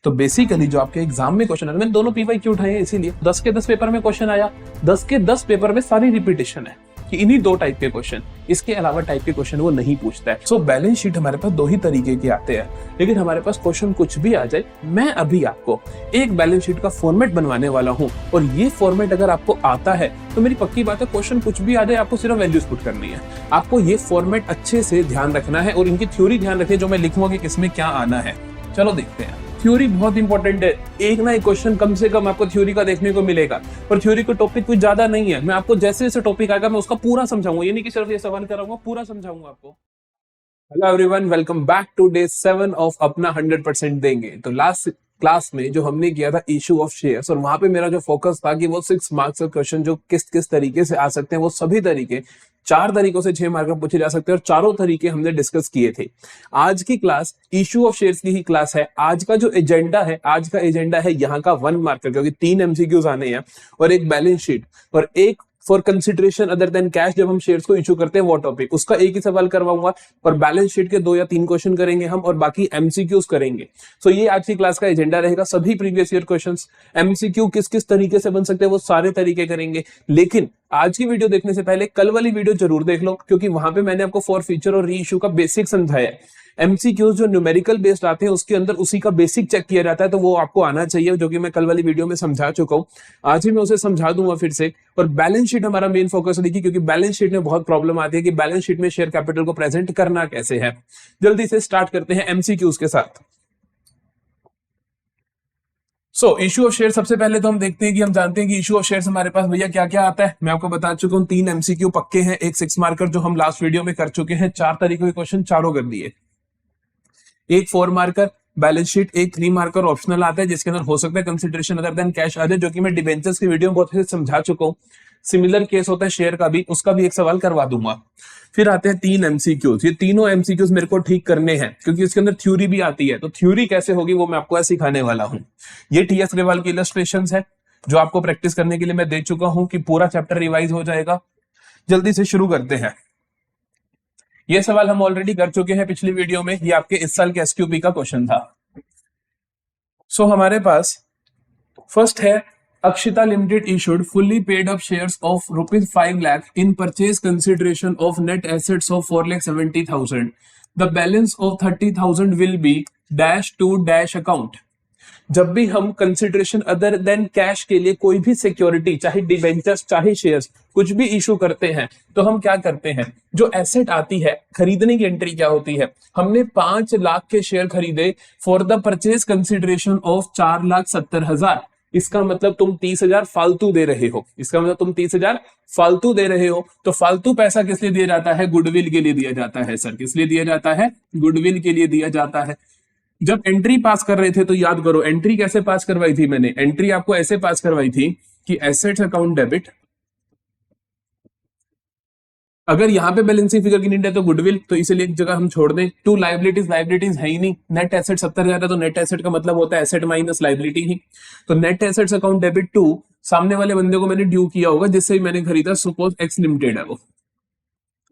तो बेसिकली जो आपके एग्जाम में क्वेश्चन आया, मैंने दोनों पीवाई क्यों उठाए हैं, इसीलिए 10 के 10 पेपर में क्वेश्चन आया, 10 के 10 पेपर में सारी रिपीटेशन है कि इन्हीं दो टाइप के क्वेश्चन, इसके अलावा टाइप के क्वेश्चन वो नहीं पूछता है। सो बैलेंस शीट हमारे पास दो ही तरीके के आते हैं, लेकिन हमारे पास क्वेश्चन कुछ भी आ जाए, मैं अभी आपको एक बैलेंस शीट का फॉर्मेट बनवाने वाला हूँ, और ये फॉर्मेट अगर आपको आता है तो मेरी पक्की बात है, क्वेश्चन कुछ भी आ जाए आपको सिर्फ वैल्यूज पुट करनी है। आपको ये फॉर्मेट अच्छे से ध्यान रखना है और इनकी थ्योरी ध्यान रखिए जो मैं लिखूंगा कि किसमें क्या आना है। चलो देखते हैं। थ्योरी बहुत इंपॉर्टेंट है, एक ना एक क्वेश्चन कम से कम आपको थ्योरी का देखने को मिलेगा, पर थ्योरी का टॉपिक कुछ ज्यादा नहीं है। मैं आपको जैसे जैसे टॉपिक आएगा मैं उसका पूरा समझाऊंगा, ये नहीं कि सिर्फ ये सवाल कराऊंगा, पूरा समझाऊंगा आपको। Hello everyone, welcome back to day 7 of अपना 100% देंगे। तो लास्ट क्लास में जो हमने किया था इशू ऑफ शेयर्स, और वहां पे मेरा जो फोकस था कि वो 6 मार्क्स का क्वेश्चन जो किस किस तरीके से आ सकते हैं, वो सभी तरीके 4 तरीकों से 6 मार्क में पूछे जा सकते हैं, और चारों तरीके हमने डिस्कस किए थे। आज की क्लास इशू ऑफ शेयर्स की ही क्लास है। आज का जो एजेंडा है, आज का एजेंडा है यहाँ का 1 मार्क का, क्योंकि 3 एमसीक्यूज आने हैं और एक बैलेंस शीट और एक for consideration other than cash, जब हम शेयर्स को इशू करते हैं वो टॉपिक, उसका एक ही सवाल करवाऊंगा, और बैलेंस शीट के 2 या 3 क्वेश्चन करेंगे हम, और बाकी एमसीक्यूज करेंगे। सो ये आज की क्लास का एजेंडा रहेगा। सभी प्रीवियस ईयर क्वेश्चंस, एमसीक्यू किस किस तरीके से बन सकते हैं वो सारे तरीके करेंगे। लेकिन आज की वीडियो देखने से पहले कल वाली वीडियो जरूर देख लो, क्योंकि वहां पे मैंने आपको फॉर फीचर और री इशू का बेसिक समझाया है। एमसीक्यूज जो न्यूमेरिकल बेस्ड आते हैं उसके अंदर उसी का बेसिक चेक किया जाता है, तो वो आपको आना चाहिए, जो कि मैं कल वाली वीडियो में समझा चुका हूं। आज ही मैं उसे समझा दूंगा फिर से। और बैलेंस शीट हमारा मेन फोकस देखिए, क्योंकि बैलेंस शीट में बहुत प्रॉब्लम आती है कि बैलेंस शीट में शेयर कैपिटल को प्रेजेंट करना कैसे है। जल्दी से स्टार्ट करते हैं एमसीक्यूज के साथ। इशू ऑफ शेयर, सबसे पहले तो हम देखते हैं कि हम जानते हैं कि इशू ऑफ शेयर्स हमारे पास भैया क्या क्या आता है। मैं आपको बता चुका हूं 3 एमसीक्यू पक्के हैं, एक 6 मार्कर जो हम लास्ट वीडियो में कर चुके हैं, 4 तरीकों के क्वेश्चन चारों कर दिए, एक 4 मार्कर बैलेंस शीट, एक 3 मार्कर ऑप्शनल आता है जिसके अंदर हो सकता है कंसिडरेशन अदर देन कैश आ जाए, जो कि मैं डिबेंचर्स की वीडियो में बहुत अच्छे से समझा चुका हूं। सिमिलर केस होता है शेयर का भी, उसका भी एक सवाल करवा दूंगा। फिर आते हैं 3 एमसीक्यूज। ये तीनों एमसीक्यूज मेरे को ठीक करने हैं, क्योंकि इसके अंदर थ्योरी भी आती है, तो थ्योरी कैसे होगी वो मैं आपको सिखाने वाला हूं। ये टीएस ग्रेवाल की इलस्ट्रेशंस है जो आपको प्रैक्टिस करने के लिए मैं दे चुका हूं, कि पूरा चैप्टर रिवाइज हो जाएगा। जल्दी से शुरू करते हैं। ये सवाल हम ऑलरेडी कर चुके हैं पिछली वीडियो में, ये आपके इस साल के एसक्यूपी का क्वेश्चन था। हमारे पास फर्स्ट है, Akshita limited issued fully paid up shares of ₹5 lakh in purchase consideration of net assets of 4,70,000। The balance of 30,000 will be dash to dash account. जब भी हम कंसिडरेशन अदर देन कैश के लिए कोई भी सिक्योरिटी, चाहे डिबेंचर्स चाहे शेयर्स, कुछ भी इशू करते हैं, तो हम क्या करते हैं, जो एसेट आती है, खरीदने की एंट्री क्या होती है, हमने 5 लाख के शेयर खरीदे for the purchase consideration of 4,70,000। इसका मतलब तुम 30,000 फालतू दे रहे हो, इसका मतलब तुम 30,000 फालतू दे रहे हो। तो फालतू पैसा किस लिए दिया जाता है? गुडविल के लिए दिया जाता है। सर किस लिए दिया जाता है? गुडविल के लिए दिया जाता है। जब एंट्री पास कर रहे थे तो याद करो एंट्री कैसे पास करवाई थी मैंने, एंट्री आपको ऐसे पास करवाई थी कि एसेट्स अकाउंट डेबिट, अगर यहां पे बैलेंसिंग फिगर की नीड है तो गुडविल, तो इसलिए एक जगह हम छोड़ दें। टू लाइबिलिटीज, लाइबिलिटीज है ही नहीं, नेट एसेट 70,000 है तो नेट एसेट का मतलब होता है एसेट माइनस लाइबिलिटी ही, तो net assets account debit to सामने वाले बंदे को मैंने ड्यू किया होगा जिससे ही मैंने खरीदा, सपोज एक्स लिमिटेड है वो,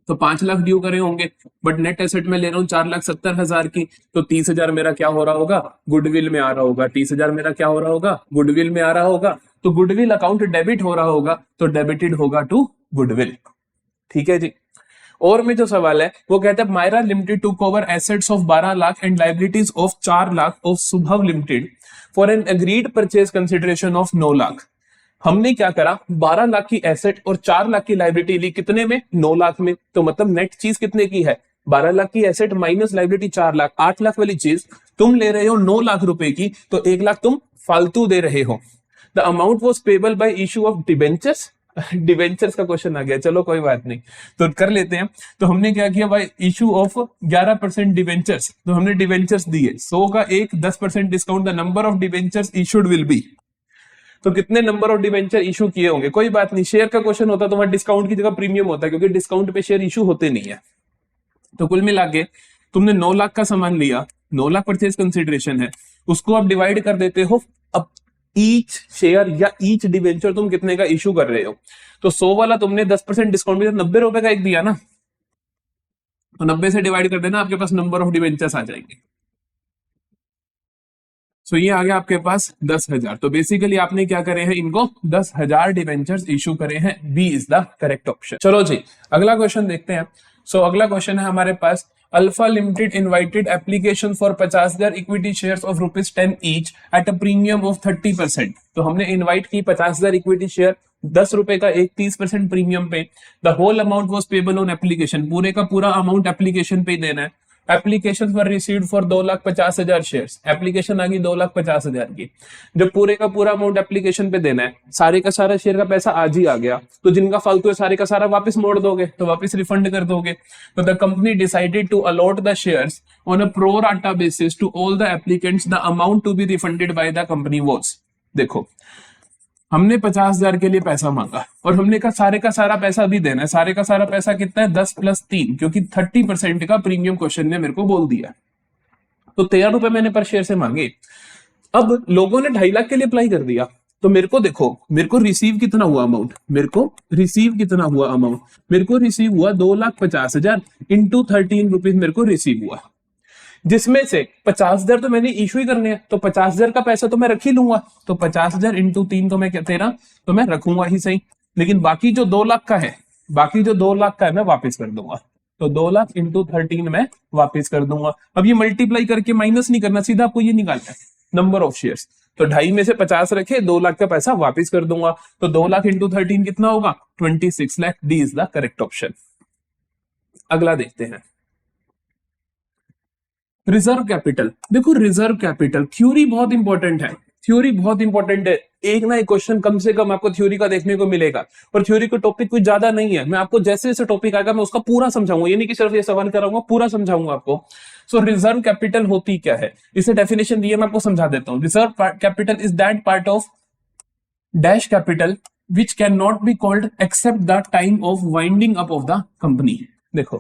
तो 5 लाख ड्यू करे होंगे, बट नेट एसेट में ले रहा हूँ 4,70,000 की, तो 30,000 मेरा क्या हो रहा होगा? गुडविल में आ रहा होगा। 30,000 मेरा क्या हो रहा होगा? गुडविल में आ रहा होगा। तो गुडविल अकाउंट डेबिट हो रहा होगा, तो डेबिटेड होगा टू गुडविल। ठीक है जी। और में जो सवाल है वो कहता है, Myra limited to cover assets of 12 lakh and liabilities of 4 lakh of Subhav limited for an agreed purchase consideration of 9 lakh. हमने क्या करा, 12 लाख की एसेट और 4 लाख की लाइबिलिटी ली, कितने में? 9 लाख में। तो मतलब नेट चीज कितने की है? 12 लाख की asset minus liability 4 lakh, 8 lakh वाली चीज तुम ले रहे हो 9 लाख रुपए की, तो 1 लाख तुम फालतू दे रहे हो। The amount was payable by issue of debentures. Debentures का क्वेश्चन आ गया, चलो कोई बात नहीं, तो कर लेते हैं। तो हमने क्या किया भाई, इशू ऑफ 11% डिबेंचर्स, तो हमने डिबेंचर्स दिए 100 का एक 10% discount, the number of debentures issued will be, तो कितने नंबर ऑफ डिबेंचर इशू किए होंगे? कोई बात नहीं, शेयर का क्वेश्चन होता तो वहां डिस्काउंट की जगह प्रीमियम होता है, क्योंकि डिस्काउंट पे शेयर इशू होते नहीं है। तो कुल मिला के तुमने 9 लाख का सामान लिया, 9 लाख परचेज कंसिडरेशन है, उसको आप डिवाइड कर देते हो, अब ईच शेयर या ईच डिबेंचर तुम कितने का इशू कर रहे हो, तो 100 वाला तुमने 10% डिस्काउंट में 90 रुपए का एक दिया ना, तो 90 से डिवाइड कर देना, आपके पास नंबर ऑफ डिबेंचर्स आ जाएंगे। सो ये आ गया आपके पास 10,000। तो बेसिकली आपने क्या करे हैं, इनको 10,000 डिवेंचर्स इशू करे हैं। B is the correct option. चलो जी अगला क्वेश्चन देखते हैं। सो अगला क्वेश्चन है हमारे पास, alpha limited invited application for 50,000 equity shares of ₹10 each at a premium of 30%। तो हमने इनवाइट की 50,000 इक्विटी शेयर, 10 रुपए का एक 30% प्रीमियम पे। The whole amount was payable on application, पूरे का पूरा अमाउंट एप्लीकेशन पे देना है। Application for received for 2,50,000 shares, application आ गई 2,50,000 की। जब पूरे का पूरा अमाउंट एप्लीकेशन पे देना है, सारे का सारा शेयर का पैसा आज ही आ गया, तो जिनका फालतू है सारे का सारा वापस मोड़ दोगे, तो वापस रिफंड कर दोगे। तो the company decided to allot the shares on a pro rata basis to all the applicants, the amount to be refunded by the company was. देखो हमने 50,000 के लिए पैसा मांगा और हमने कहा सारे का सारा पैसा भी देना है। सारे का सारा पैसा कितना है, 10 + 3, क्योंकि 30% का प्रीमियम क्वेश्चन ने मेरे को बोल दिया। तो 13 रुपए मैंने पर शेयर से मांगे। अब लोगों ने 2.5 लाख के लिए अप्लाई कर दिया, तो मेरे को देखो, मेरे को रिसीव कितना हुआ अमाउंट, मेरे को रिसीव कितना हुआ अमाउंट, मेरे को रिसीव हुआ 2,50,000 इंटू 13 रुपीज मेरे को रिसीव हुआ, जिसमें से 50,000 तो मैंने इशू ही करने हैं, तो 50,000 का पैसा तो मैं रख ही लूंगा। तो 50,000 इंटू 3 तो मैं क्या 13, तो मैं रखूंगा ही सही। लेकिन बाकी जो 2 लाख का है, बाकी जो 2 लाख का है मैं वापस कर दूंगा। तो 2 लाख इंटू 13 मैं वापस कर दूंगा। अब ये मल्टीप्लाई करके माइनस नहीं करना, सीधा आपको ये निकालना है नंबर ऑफ शेयर्स। तो 2.5 में से 50 रखे, 2 लाख का पैसा वापस कर दूंगा। तो 2 लाख इंटू 13 कितना होगा, 26 lakh. D is the correct option. अगला देखते हैं, रिजर्व कैपिटल। देखो रिजर्व कैपिटल थ्योरी बहुत इंपॉर्टेंट है, थ्योरी बहुत इंपॉर्टेंट है। एक ना एक क्वेश्चन कम से कम आपको थ्योरी का देखने को मिलेगा, और थ्योरी का टॉपिक कुछ ज्यादा नहीं है। मैं आपको जैसे जैसे टॉपिक आएगा मैं उसका पूरा समझाऊंगा, ये नहीं कि सिर्फ ये सवाल कराऊंगा, पूरा समझाऊंगा आपको। सो रिजर्व कैपिटल होती क्या है, इसे डेफिनेशन दी है, मैं आपको समझा देता हूँ। Reserve capital is that part of dash capital which can not be called except the time of winding up of the company. देखो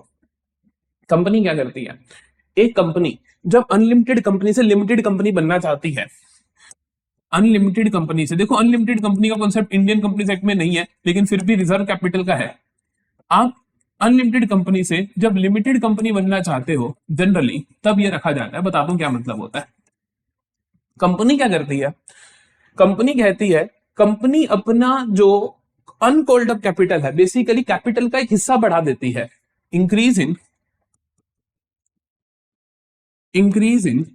कंपनी क्या करती है, एक कंपनी जब अनलिमिटेड कंपनी से लिमिटेड कंपनी बनना चाहती है, अनलिमिटेड कंपनी से, देखो अनलिमिटेड कंपनी का कॉन्सेप्ट इंडियन कंपनीज एक्ट में नहीं है, लेकिन फिर भी रिजर्व कैपिटल का है। आप अनलिमिटेड कंपनी से जब लिमिटेड कंपनी बनना चाहते हो जनरली, तब ये रखा जाता है। बता दूं क्या मतलब होता है। कंपनी क्या करती है, कंपनी कहती है, कंपनी अपना जो अनकॉल्ड अप कैपिटल है, बेसिकली कैपिटल का एक हिस्सा बढ़ा देती है। Increase in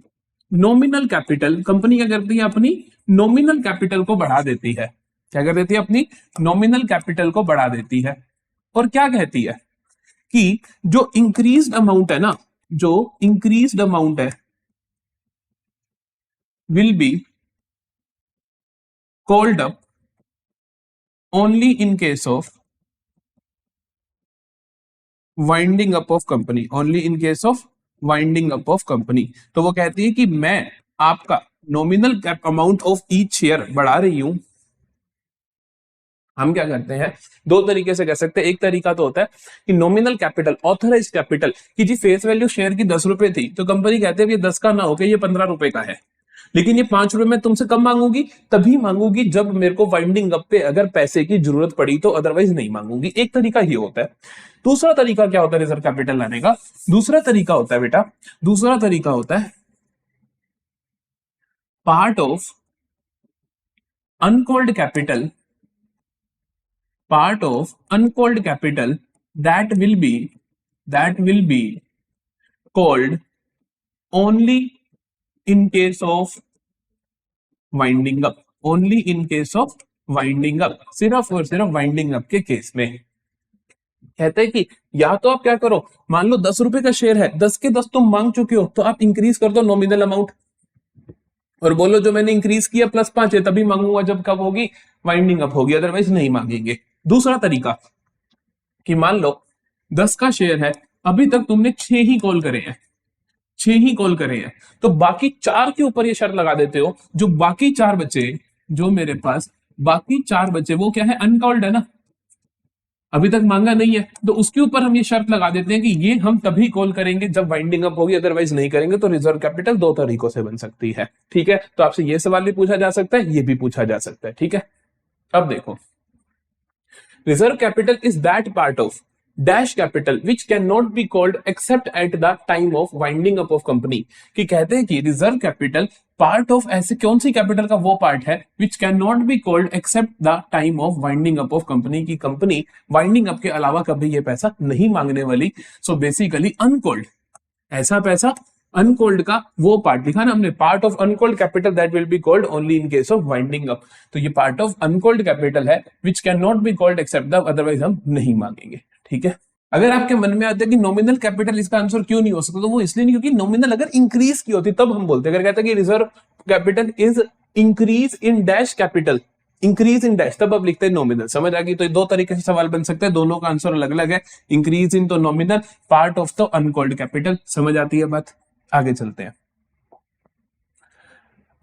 nominal capital, company क्या करती है, अपनी नॉमिनल कैपिटल को बढ़ा देती है। क्या कर देती है, अपनी नॉमिनल कैपिटल को बढ़ा देती है। और क्या कहती है कि जो इंक्रीज्ड अमाउंट है ना, जो इंक्रीज्ड अमाउंट है will be called up only in case of winding up of company, only in case of winding up of company. तो वो कहती है कि मैं आपका nominal amount of each share बढ़ा रही हूं। हम क्या करते हैं, दो तरीके से कह सकते हैं। एक तरीका तो होता है कि नॉमिनल कैपिटल, ऑथराइज कैपिटल, कि जी फेस वैल्यू शेयर की 10 रुपए थी, तो कंपनी कहते हैं कि 10 का ना होकर ये 15 रुपए का है, लेकिन ये 5 रुपए मैं तुमसे कम मांगूंगी, तभी मांगूंगी जब मेरे को वाइंडिंग अप पे अगर पैसे की जरूरत पड़ी, तो अदरवाइज नहीं मांगूंगी। एक तरीका ही होता है। दूसरा तरीका क्या होता है रिजर्व कैपिटल लाने का, दूसरा तरीका होता है बेटा, दूसरा तरीका होता है part of uncalled capital, part of uncalled capital that will be called only in case of winding up, only in case of winding up, सिर्फ और सिर्फ वाइंडिंग अप के केस में। कहते हैं कि या तो आप क्या करो, मान लो 10 रुपए का शेयर है, 10 के 10 तुम मांग चुके हो, तो आप इंक्रीज कर दो नॉमिनल अमाउंट और बोलो जो मैंने इंक्रीज किया +5 है, तभी मांगूंगा जब कब होगी, वाइंडिंग अप होगी, अदरवाइज नहीं मांगेंगे। दूसरा तरीका कि मान लो 10 का शेयर है, अभी तक तुमने 6 ही कॉल करे हैं, 6 ही कॉल करे हैं, तो बाकी 4 के ऊपर ये शर्त लगा देते हो, जो बाकी 4 बचे, जो मेरे पास बाकी 4 बचे, वो क्या है, अनकॉल्ड है ना, अभी तक मांगा नहीं है, तो उसके ऊपर हम ये शर्त लगा देते हैं कि ये हम तभी कॉल करेंगे जब वाइंडिंग अप होगी, अदरवाइज नहीं करेंगे। तो रिजर्व कैपिटल 2 तरीकों से बन सकती है। ठीक है, तो आपसे ये सवाल भी पूछा जा सकता है, ये भी पूछा जा सकता है। ठीक है, अब देखो, reserve capital is that part of dash capital which can not be called accept at the time of winding up of company. कि कहते हैं कि रिजर्व कैपिटल पार्ट ऑफ ऐसे कौन सी कैपिटल का वो पार्ट है which can not be called except the time of winding up of company, की कंपनी वाइंडिंग अप के अलावा कभी ये पैसा नहीं मांगने वाली। सो बेसिकली अनकॉल्ड, ऐसा पैसा अनकॉल्ड का वो पार्ट लिखा ना हमने, part of uncalled capital that will be called only in case of winding up. तो ये पार्ट ऑफ अनकॉल्ड कैपिटल है which can not be called except the, otherwise हम नहीं मांगेंगे। ठीक है, अगर आपके मन में आता है कि नॉमिनल कैपिटल इसका आंसर क्यों नहीं हो सकता, तो वो इसलिए नहीं क्योंकि नॉमिनल अगर इंक्रीज की होती तब हम बोलते हैं। अगर कहते हैं कि reserve capital is increase in dash capital, increase in dash, तब आप लिखते हैं नॉमिनल। समझ आ गई? तो दो तरीके से सवाल बन सकते हैं, दोनों का आंसर अलग अलग है। इंक्रीज इन तो nominal, part of the uncalled capital. समझ आती है बात? आगे चलते हैं।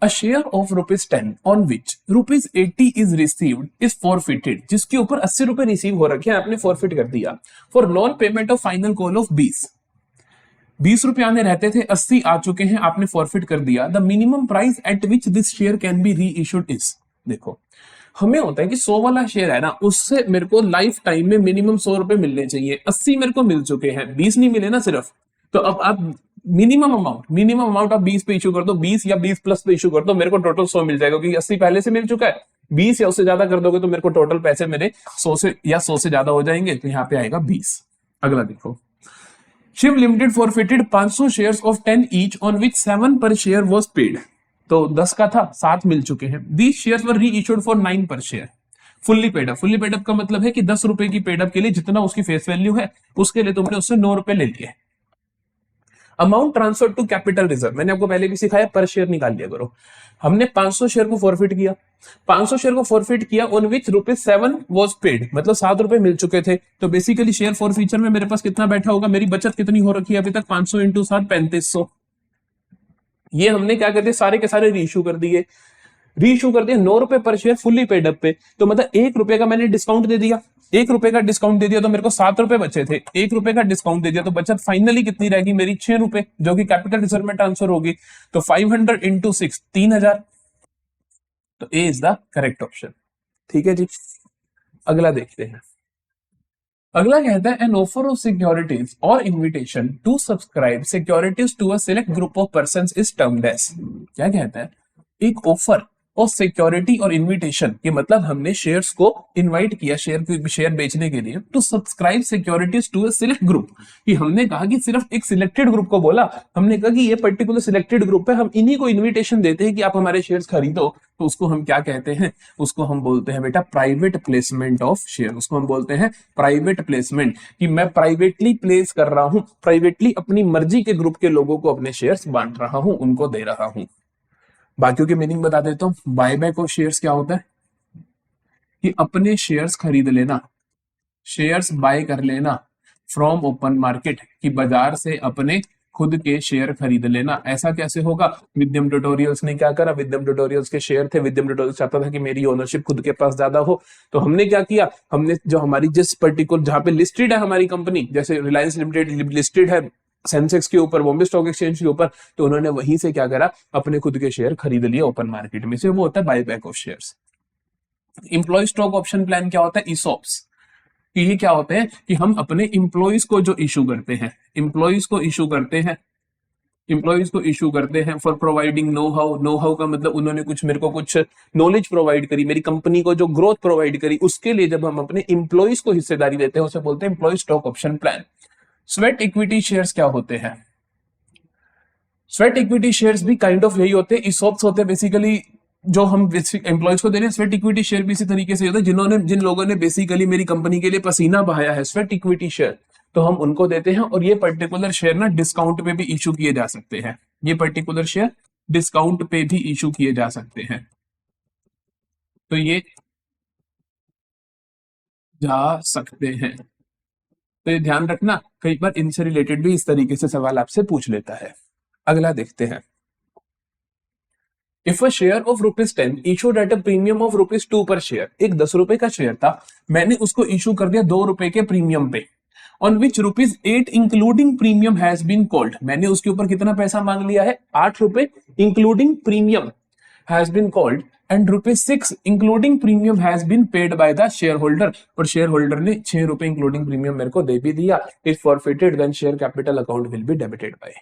A share of ₹10 on which ₹80 is received is forfeited, जिसके ऊपर 80 रुपए रिसीव हो रखे हैं, आपने फॉरफिट कर दिया। For non payment of final call of 20 रुपए आने रहते थे, 80 आ चुके हैं, आपने फॉरफिट कर दिया। The minimum price at which this share can be री इशूड इज, देखो हमें होता है कि 100 वाला शेयर है ना, उससे मेरे को लाइफ टाइम में मिनिमम 100 रुपए मिलने चाहिए, 80 मेरे को मिल चुके हैं, 20 नहीं मिले ना सिर्फ। तो अब आप मिनिमम अमाउंट आप 20 पे इशू कर दो, 20 या 20 प्लस पे इशू कर दो, मेरे को टोटल 100 मिल जाएगा, क्योंकि 80 पहले से मिल चुका है। 20 या उससे ज्यादा कर दोगे तो मेरे को टोटल पैसे मेरे 100 से या 100 से ज्यादा हो जाएंगे, तो यहाँ पे आएगा 20। अगला देखो, Shiv limited forfeited 500 shares of 10 each on which 7 per share was paid. तो 10 का था, 7 मिल चुके हैं। दीज शेयर्स वर री इशूड फॉर 9 पर share. Fully paid up, fully paid up का मतलब है कि 10 रुपए की पेड अप के लिए जितना उसकी फेस वैल्यू है, उसके लिए तुमने उससे 9 रुपए ले लिए। Amount transfer to capital reserve, मैंने आपको पहले भी सिखाया, पर शेयर निकाल लिया करो। हमने 500 शेयर को फॉरफिट किया, 500 शेयर को फॉरफिट किया ऑन विच ₹7 वाज पेड, मतलब 7 रुपए मिल चुके थे। तो बेसिकली शेयर फॉर फ्यूचर में मेरे पास कितना बैठा होगा, मेरी बचत कितनी हो रखी है अभी तक, 500 इंटू 7 3500। ये हमने क्या करते, सारे के सारे रीइश्यू कर दिए। रीइश्यू कर दिया 9 रुपए पर शेयर फुल्ली पेड अप पे, तो मतलब 1 रुपए का मैंने डिस्काउंट दे दिया, 1 रुपए का डिस्काउंट दे दिया तो मेरे को 7 रुपए बचे थे, 1 रुपए का डिस्काउंट दे दिया तो बचत फाइनली कितनी रहेगी मेरी, 6 रुपए, जो कि कैपिटल रिजर्व में ट्रांसफर होगी। तो 500 इंटू 6 3000। तो A is the correct option. ठीक है जी, अगला देखते हैं। अगला कहता है एन ऑफर ऑफ सिक्योरिटीज और invitation to subscribe securities to a select group of persons is termed as. क्या कहता है, एक ऑफर और सिक्योरिटी और इनविटेशन, ये मतलब हमने शेयर्स को इनवाइट किया शेयर बेचने के लिए, to subscribe securities to a select group. कि हमने कहा कि सिर्फ एक सिलेक्टेड ग्रुप को बोला, हमने कहा कि ये पर्टिकुलर सिलेक्टेड ग्रुप है, हम इन्हीं को इनविटेशन देते हैं कि आप हमारे शेयर्स खरीदो। तो उसको हम क्या कहते हैं, उसको हम बोलते हैं बेटा प्राइवेट प्लेसमेंट ऑफ शेयर। उसको हम बोलते हैं प्राइवेट प्लेसमेंट, कि मैं प्राइवेटली प्लेस कर रहा हूं, प्राइवेटली अपनी मर्जी के ग्रुप के लोगों को अपने शेयर्स बांट रहा हूं, उनको दे रहा हूं। बाकियों की मीनिंग बता देता हूं। बायबैक ऑफ शेयर्स क्या होता है, कि अपने शेयर्स खरीद लेना, शेयर्स बाय कर लेना फ्रॉम ओपन मार्केट, कि बाजार से अपने खुद के शेयर खरीद लेना। ऐसा कैसे होगा, विद्यम ट्यूटोरियल्स ने क्या करा, विद्यम ट्यूटोरियल्स के शेयर थे, विद्यम ट्यूटोरियल्स चाहता था कि मेरी ओनरशिप खुद के पास ज्यादा हो, तो हमने क्या किया, हमने जो हमारी जिस पर्टिकुलर जहां पे लिस्टेड है हमारी कंपनी, जैसे रिलायंस लिमिटेड लिस्टेड है सेंसेक्स के ऊपर, बॉम्बे स्टॉक एक्सचेंज के ऊपर, तो उन्होंने वहीं से क्या करा, अपने खुद के शेयर खरीद लिए ओपन मार्केट में से। वो होता है buyback of shares. Employee stock option plan क्या होता है, ईसॉप्स। कि ये क्या होते हैं, कि हम अपने इंप्लॉइज को जो इशू करते हैं, इंप्लॉइज को इशू करते हैं, इंप्लॉइज को इशू करते हैं for providing know how. Know how का मतलब उन्होंने कुछ मेरे को कुछ नॉलेज प्रोवाइड करी, मेरी कंपनी को जो ग्रोथ प्रोवाइड करी, उसके लिए जब हम अपने इंप्लॉइज को हिस्सेदारी देते हैं, उसे बोलते हैं employee stock option plan. Sweat equity shares क्या होते हैं, स्वेट इक्विटी शेयर्स भी काइंड ऑफ यही होते हैं, ईसॉप्स होते हैं बेसिकली, जो हम एम्प्लॉइज को दे रहे हैं। स्वेट इक्विटी शेयर भी इसी तरीके से होता है, जिन लोगों ने बेसिकली मेरी कंपनी के लिए पसीना बहाया है, स्वेट इक्विटी शेयर, तो हम उनको देते हैं। और ये पर्टिकुलर शेयर ना डिस्काउंट पे भी इशू किए जा सकते हैं, ये पर्टिकुलर शेयर डिस्काउंट पे भी इशू किए जा सकते हैं। तो ये जा सकते हैं, तो ये ध्यान रखना, कई बार इनसे रिलेटेड भी इस तरीके से सवाल आपसे पूछ लेता है। अगला देखते हैं। If a share of ₹10 issued at a premium of ₹2 पर शेयर, एक 10 रुपए का शेयर था, मैंने उसको इशू कर दिया 2 रुपए के प्रीमियम पे, on which ₹8 including premium has been called. मैंने उसके ऊपर कितना पैसा मांग लिया है, 8 रुपए including premium has been called and ₹6 including premium has been paid by the share holder, और शेयर होल्डर ने ₹6 इंक्लूडिंग प्रीमियम मेरे को दे भी दिया। If forfeited then share capital account will be debited by.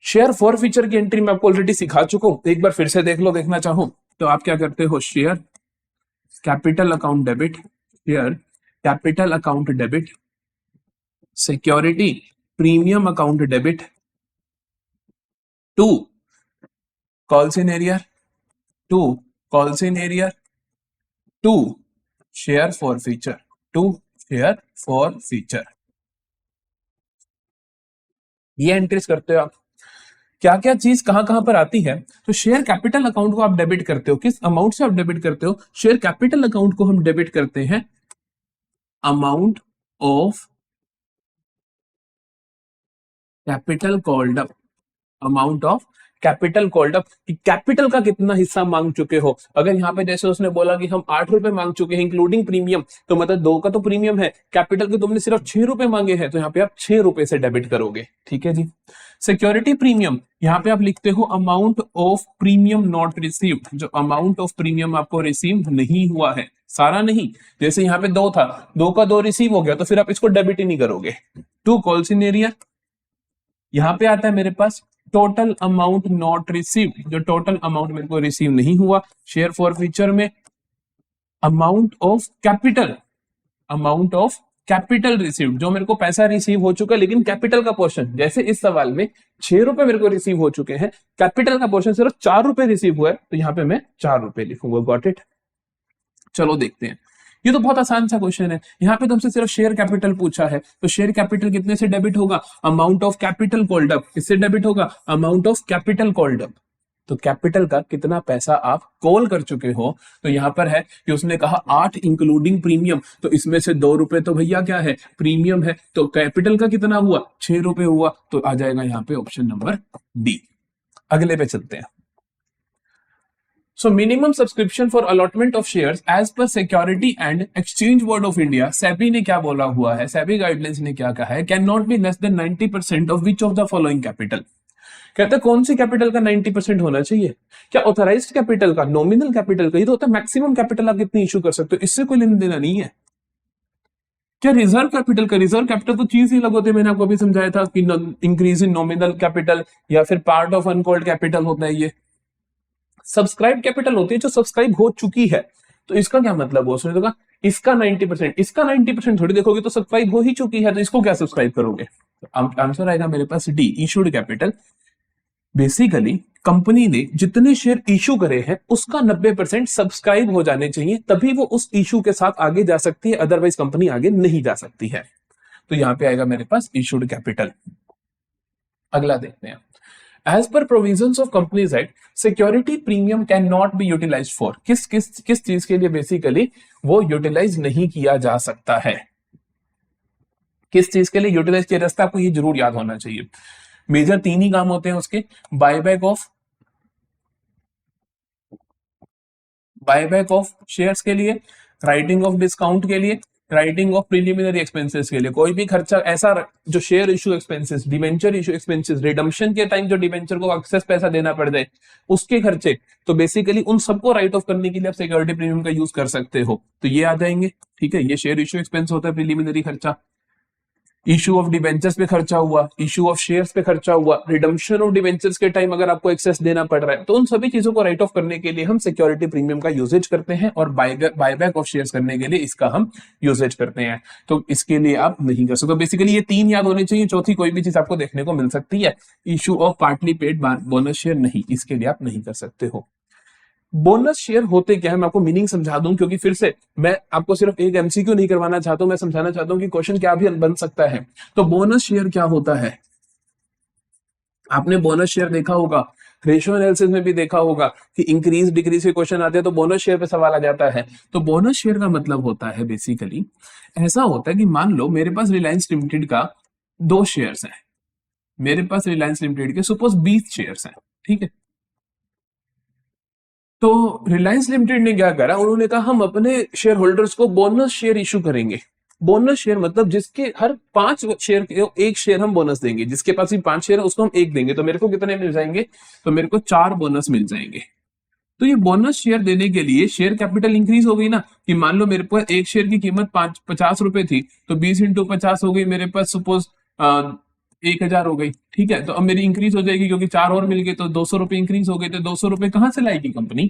Share forfeiture की entry मैं आपको ऑलरेडी सिखा चुका हूं, एक बार फिर से देख लो, देखना चाहो तो आप क्या करते हो, share capital account debit, share capital account debit, security premium account debit to calls in arrear, to calls in arrear, to share forfeiture, to share forfeiture. ये एंट्रीज करते हो आप। क्या क्या चीज कहां कहां पर आती है, तो शेयर कैपिटल अकाउंट को आप डेबिट करते हो, किस अमाउंट से आप डेबिट करते हो, शेयर कैपिटल अकाउंट को हम डेबिट करते हैं amount of capital called up, amount of capital called up, कि कैपिटल का कितना हिस्सा मांग चुके हो। अगर यहाँ पे जैसे उसने बोला कि हम ₹8 मांग चुके हैं इंक्लूडिंग प्रीमियम, तो मतलब 2 का तो प्रीमियम है, कैपिटल के तुमने सिर्फ ₹6 मांगे हैं, तो यहाँ पे आप ₹6 से डेबिट करोगे, ठीक है जी। सिक्योरिटी प्रीमियम, यहाँ पे आप लिखते हो amount of premium not received, जो अमाउंट ऑफ प्रीमियम आपको रिसीव नहीं हुआ है, सारा नहीं, जैसे यहाँ पे 2 था, 2 का 2 रिसीव हो गया, तो फिर आप इसको डेबिट ही नहीं करोगे। टू कॉल्सिनेरियर, यहां पे आता है मेरे पास टोटल अमाउंट नॉट रिसीव, जो टोटल अमाउंट मेरे को रिसीव नहीं हुआ। शेयर फॉरफीचर में amount of capital, amount of capital received, जो मेरे को पैसा रिसीव हो चुका है लेकिन कैपिटल का पोर्शन, जैसे इस सवाल में ₹6 मेरे को रिसीव हो चुके हैं, कैपिटल का पोर्शन सिर्फ ₹4 रिसीव हुआ है, तो यहां पे मैं ₹4 लिखूंगा। Got it. चलो देखते हैं, ये तो बहुत आसान सा क्वेश्चन है। यहाँ पे तुमसे सिर्फ शेयर कैपिटल पूछा है, तो शेयर कैपिटल कितने से डेबिट होगा, amount of capital called up, किससे डेबिट होगा, amount of capital called up. तो कैपिटल का कितना पैसा आप कॉल कर चुके हो, तो यहां पर है कि उसने कहा 8 इंक्लूडिंग प्रीमियम, तो इसमें से ₹2 तो भैया क्या है, प्रीमियम है, तो कैपिटल का कितना हुआ, ₹6 हुआ, तो आ जाएगा यहाँ पे ऑप्शन नंबर डी। अगले पे चलते हैं। So minimum subscription for allotment of shares as per Security and Exchange Board of India, SEBI ने क्या बोला हुआ है, SEBI गाइडलाइंस ने क्या कहा है, can not be less than 90% of which of the following capital. कहते हैं कौन सी कैपिटल का 90% होना चाहिए, क्या ऑथराइज्ड कैपिटल का, नॉमिनल कैपिटल का, ये तो होता है मैक्सिमम कैपिटल आप कितनी इशू कर सकते हो, इससे कोई लेना देना नहीं है। क्या रिजर्व कैपिटल का, रिजर्व कैपिटल तो चीज ही अलग होती है, मैंने आपको अभी समझाया था कि इंक्रीज इन नॉमिनल कैपिटल या फिर पार्ट ऑफ अनकॉल्ड कैपिटल होता है। ये सब्सक्राइब कैपिटल होती है जो सब्सक्राइब हो चुकी है, तो इसका क्या मतलब हो, उसने तो कहा इसका 90%, इसका 90% थोड़ी देखोगे, तो सब्सक्राइब हो ही चुकी है, तो इसको क्या सब्सक्राइब करोगे। आंसर आएगा मेरे पास D, issued capital. Basically company ने जितने शेयर इशू करे हैं उसका 90% सब्सक्राइब हो जाने चाहिए, तभी वो उस इशू के साथ आगे जा सकती है, अदरवाइज कंपनी आगे नहीं जा सकती है। तो यहां पे आएगा मेरे पास इशूड कैपिटल। अगला देखते हैं, As per provisions of Companies Act, security premium cannot be utilized for, किस चीज के लिए बेसिकली वो यूटिलाइज नहीं किया जा सकता है, किस चीज के लिए यूटिलाइज किया जा सकता है, आपको ये जरूर याद होना चाहिए। मेजर 3 ही काम होते हैं उसके, बायबैक ऑफ शेयर्स के लिए, राइटिंग ऑफ डिस्काउंट के लिए, राइटिंग ऑफ प्रीलिमिनरी एक्सपेंसेस के लिए। कोई भी खर्चा ऐसा जो share issue expenses, debenture issue expenses, redemption के टाइम जो डिवेंचर को एक्सेस पैसा देना पड़ जाए उसके खर्चे, तो बेसिकली उन सबको राइट ऑफ करने के लिए आप सिक्योरिटी प्रीमियम का यूज कर सकते हो, तो ये आ जाएंगे। ठीक है, ये शेयर इशू एक्सपेंस होता है, प्रीलिमिनरी खर्चा, इशू ऑफ डिवेंचर्स पे खर्चा हुआ, इशू ऑफ शेयर्स पे खर्चा हुआ, रिडम्पशन ऑफ डिवेंचर्स के टाइम अगर आपको एक्सेस देना पड़ रहा है, तो उन सभी चीजों को राइट ऑफ करने के लिए हम सिक्योरिटी प्रीमियम का यूजेज करते हैं, और बायबैक ऑफ शेयर्स करने के लिए इसका हम यूजेज करते हैं, तो इसके लिए आप नहीं कर सकते। तो बेसिकली ये 3 याद होनी चाहिए, चौथी कोई भी चीज आपको देखने को मिल सकती है। Issue of partly paid bonus share नहीं, इसके लिए आप नहीं कर सकते हो। बोनस शेयर होते क्या है, मैं आपको मीनिंग समझा दूं, क्योंकि फिर से मैं आपको सिर्फ एक एमसीक्यू नहीं करवाना चाहता हूं, मैं समझाना चाहता हूं कि क्वेश्चन क्या भी बन सकता है। तो बोनस शेयर क्या होता है, आपने बोनस शेयर देखा होगा, रेशियो एनालिसिस में भी देखा होगा कि इंक्रीज डिक्रीज के क्वेश्चन आते हैं तो बोनस शेयर पे सवाल आ जाता है। तो बोनस शेयर का मतलब होता है बेसिकली ऐसा होता है कि मान लो मेरे पास रिलायंस लिमिटेड का 2 शेयर्स हैं, मेरे पास रिलायंस लिमिटेड के सपोज 20 शेयर्स हैं, ठीक है। तो रिलायंस लिमिटेड ने क्या करा, उन्होंने कहा हम अपने शेयर होल्डर्स को बोनस शेयर इशू करेंगे। बोनस शेयर मतलब जिसके हर 5 शेयर के 1 शेयर हम बोनस देंगे, जिसके पास भी 5 शेयर है उसको हम 1 देंगे, तो मेरे को कितने मिल जाएंगे, तो मेरे को 4 बोनस मिल जाएंगे। तो ये बोनस शेयर देने के लिए शेयर कैपिटल इंक्रीज हो गई ना, कि मान लो मेरे पास एक शेयर की कीमत 50 रुपए थी, तो 20 × 50 हो गई मेरे पास, सपोज 1000 हो गई, ठीक है। तो अब मेरी इंक्रीज हो जाएगी क्योंकि 4 और मिल गए, तो 200 रुपए इंक्रीज हो गए। तो 200 रुपए कहां से लाएगी कंपनी?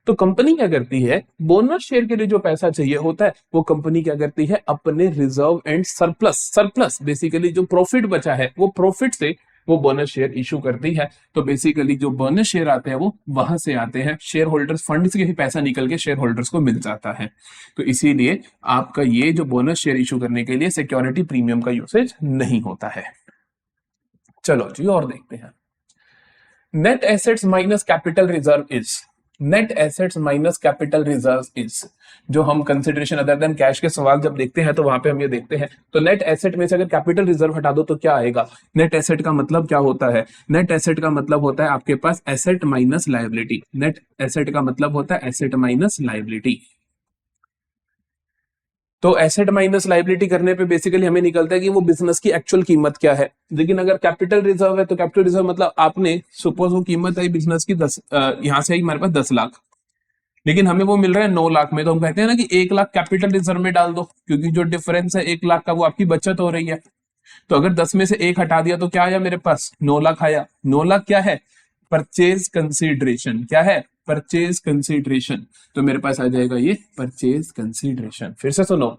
तो कंपनी क्या करती है, बोनस शेयर के लिए जो पैसा चाहिए होता है वो कंपनी क्या करती है, अपने रिजर्व एंड सरप्लस बेसिकली जो प्रॉफिट बचा है वो प्रॉफिट से वो बोनस शेयर इशू करती है। तो बेसिकली जो बोनस शेयर आते हैं वो वहां से आते हैं, शेयर होल्डर्स फंड से ही पैसा निकल के शेयर होल्डर्स को मिल जाता है। तो इसीलिए आपका ये जो बोनस शेयर इशू करने के लिए सिक्योरिटी प्रीमियम का यूसेज नहीं होता है। चलो जी और देखते हैं, net assets minus capital reserve is, net assets minus capital reserve is, जो हम कंसिडरेशन अदर देन कैश के सवाल जब देखते हैं तो वहां पे हम ये देखते हैं, तो नेट एसेट में से अगर कैपिटल रिजर्व हटा दो तो क्या आएगा? नेट एसेट का मतलब क्या होता है? नेट एसेट का मतलब होता है आपके पास asset minus liability. Net asset का मतलब होता है एसेट माइनस लायबिलिटी। तो एसेट माइनस लायबिलिटी करने पे बेसिकली हमें निकलता है कि वो बिजनेस की एक्चुअल कीमत क्या है। लेकिन अगर कैपिटल रिजर्व है तो कैपिटल रिजर्व मतलब आपने सपोज वो कीमत आई बिजनेस की 10, यहां से आई हमारे पास 10 लाख, लेकिन हमें वो मिल रहा है 9 लाख में, तो हम कहते हैं ना कि 1 लाख कैपिटल रिजर्व में डाल दो, क्योंकि जो डिफरेंस है 1 लाख का वो आपकी बचत हो रही है। तो अगर 10 में से 1 हटा दिया तो क्या आया मेरे पास? 9 लाख आया। 9 लाख क्या है? Purchase consideration. क्या है? Purchase consideration. तो मेरे पास आ जाएगा ये परचेज कंसीडरेशन। फिर से सुनो,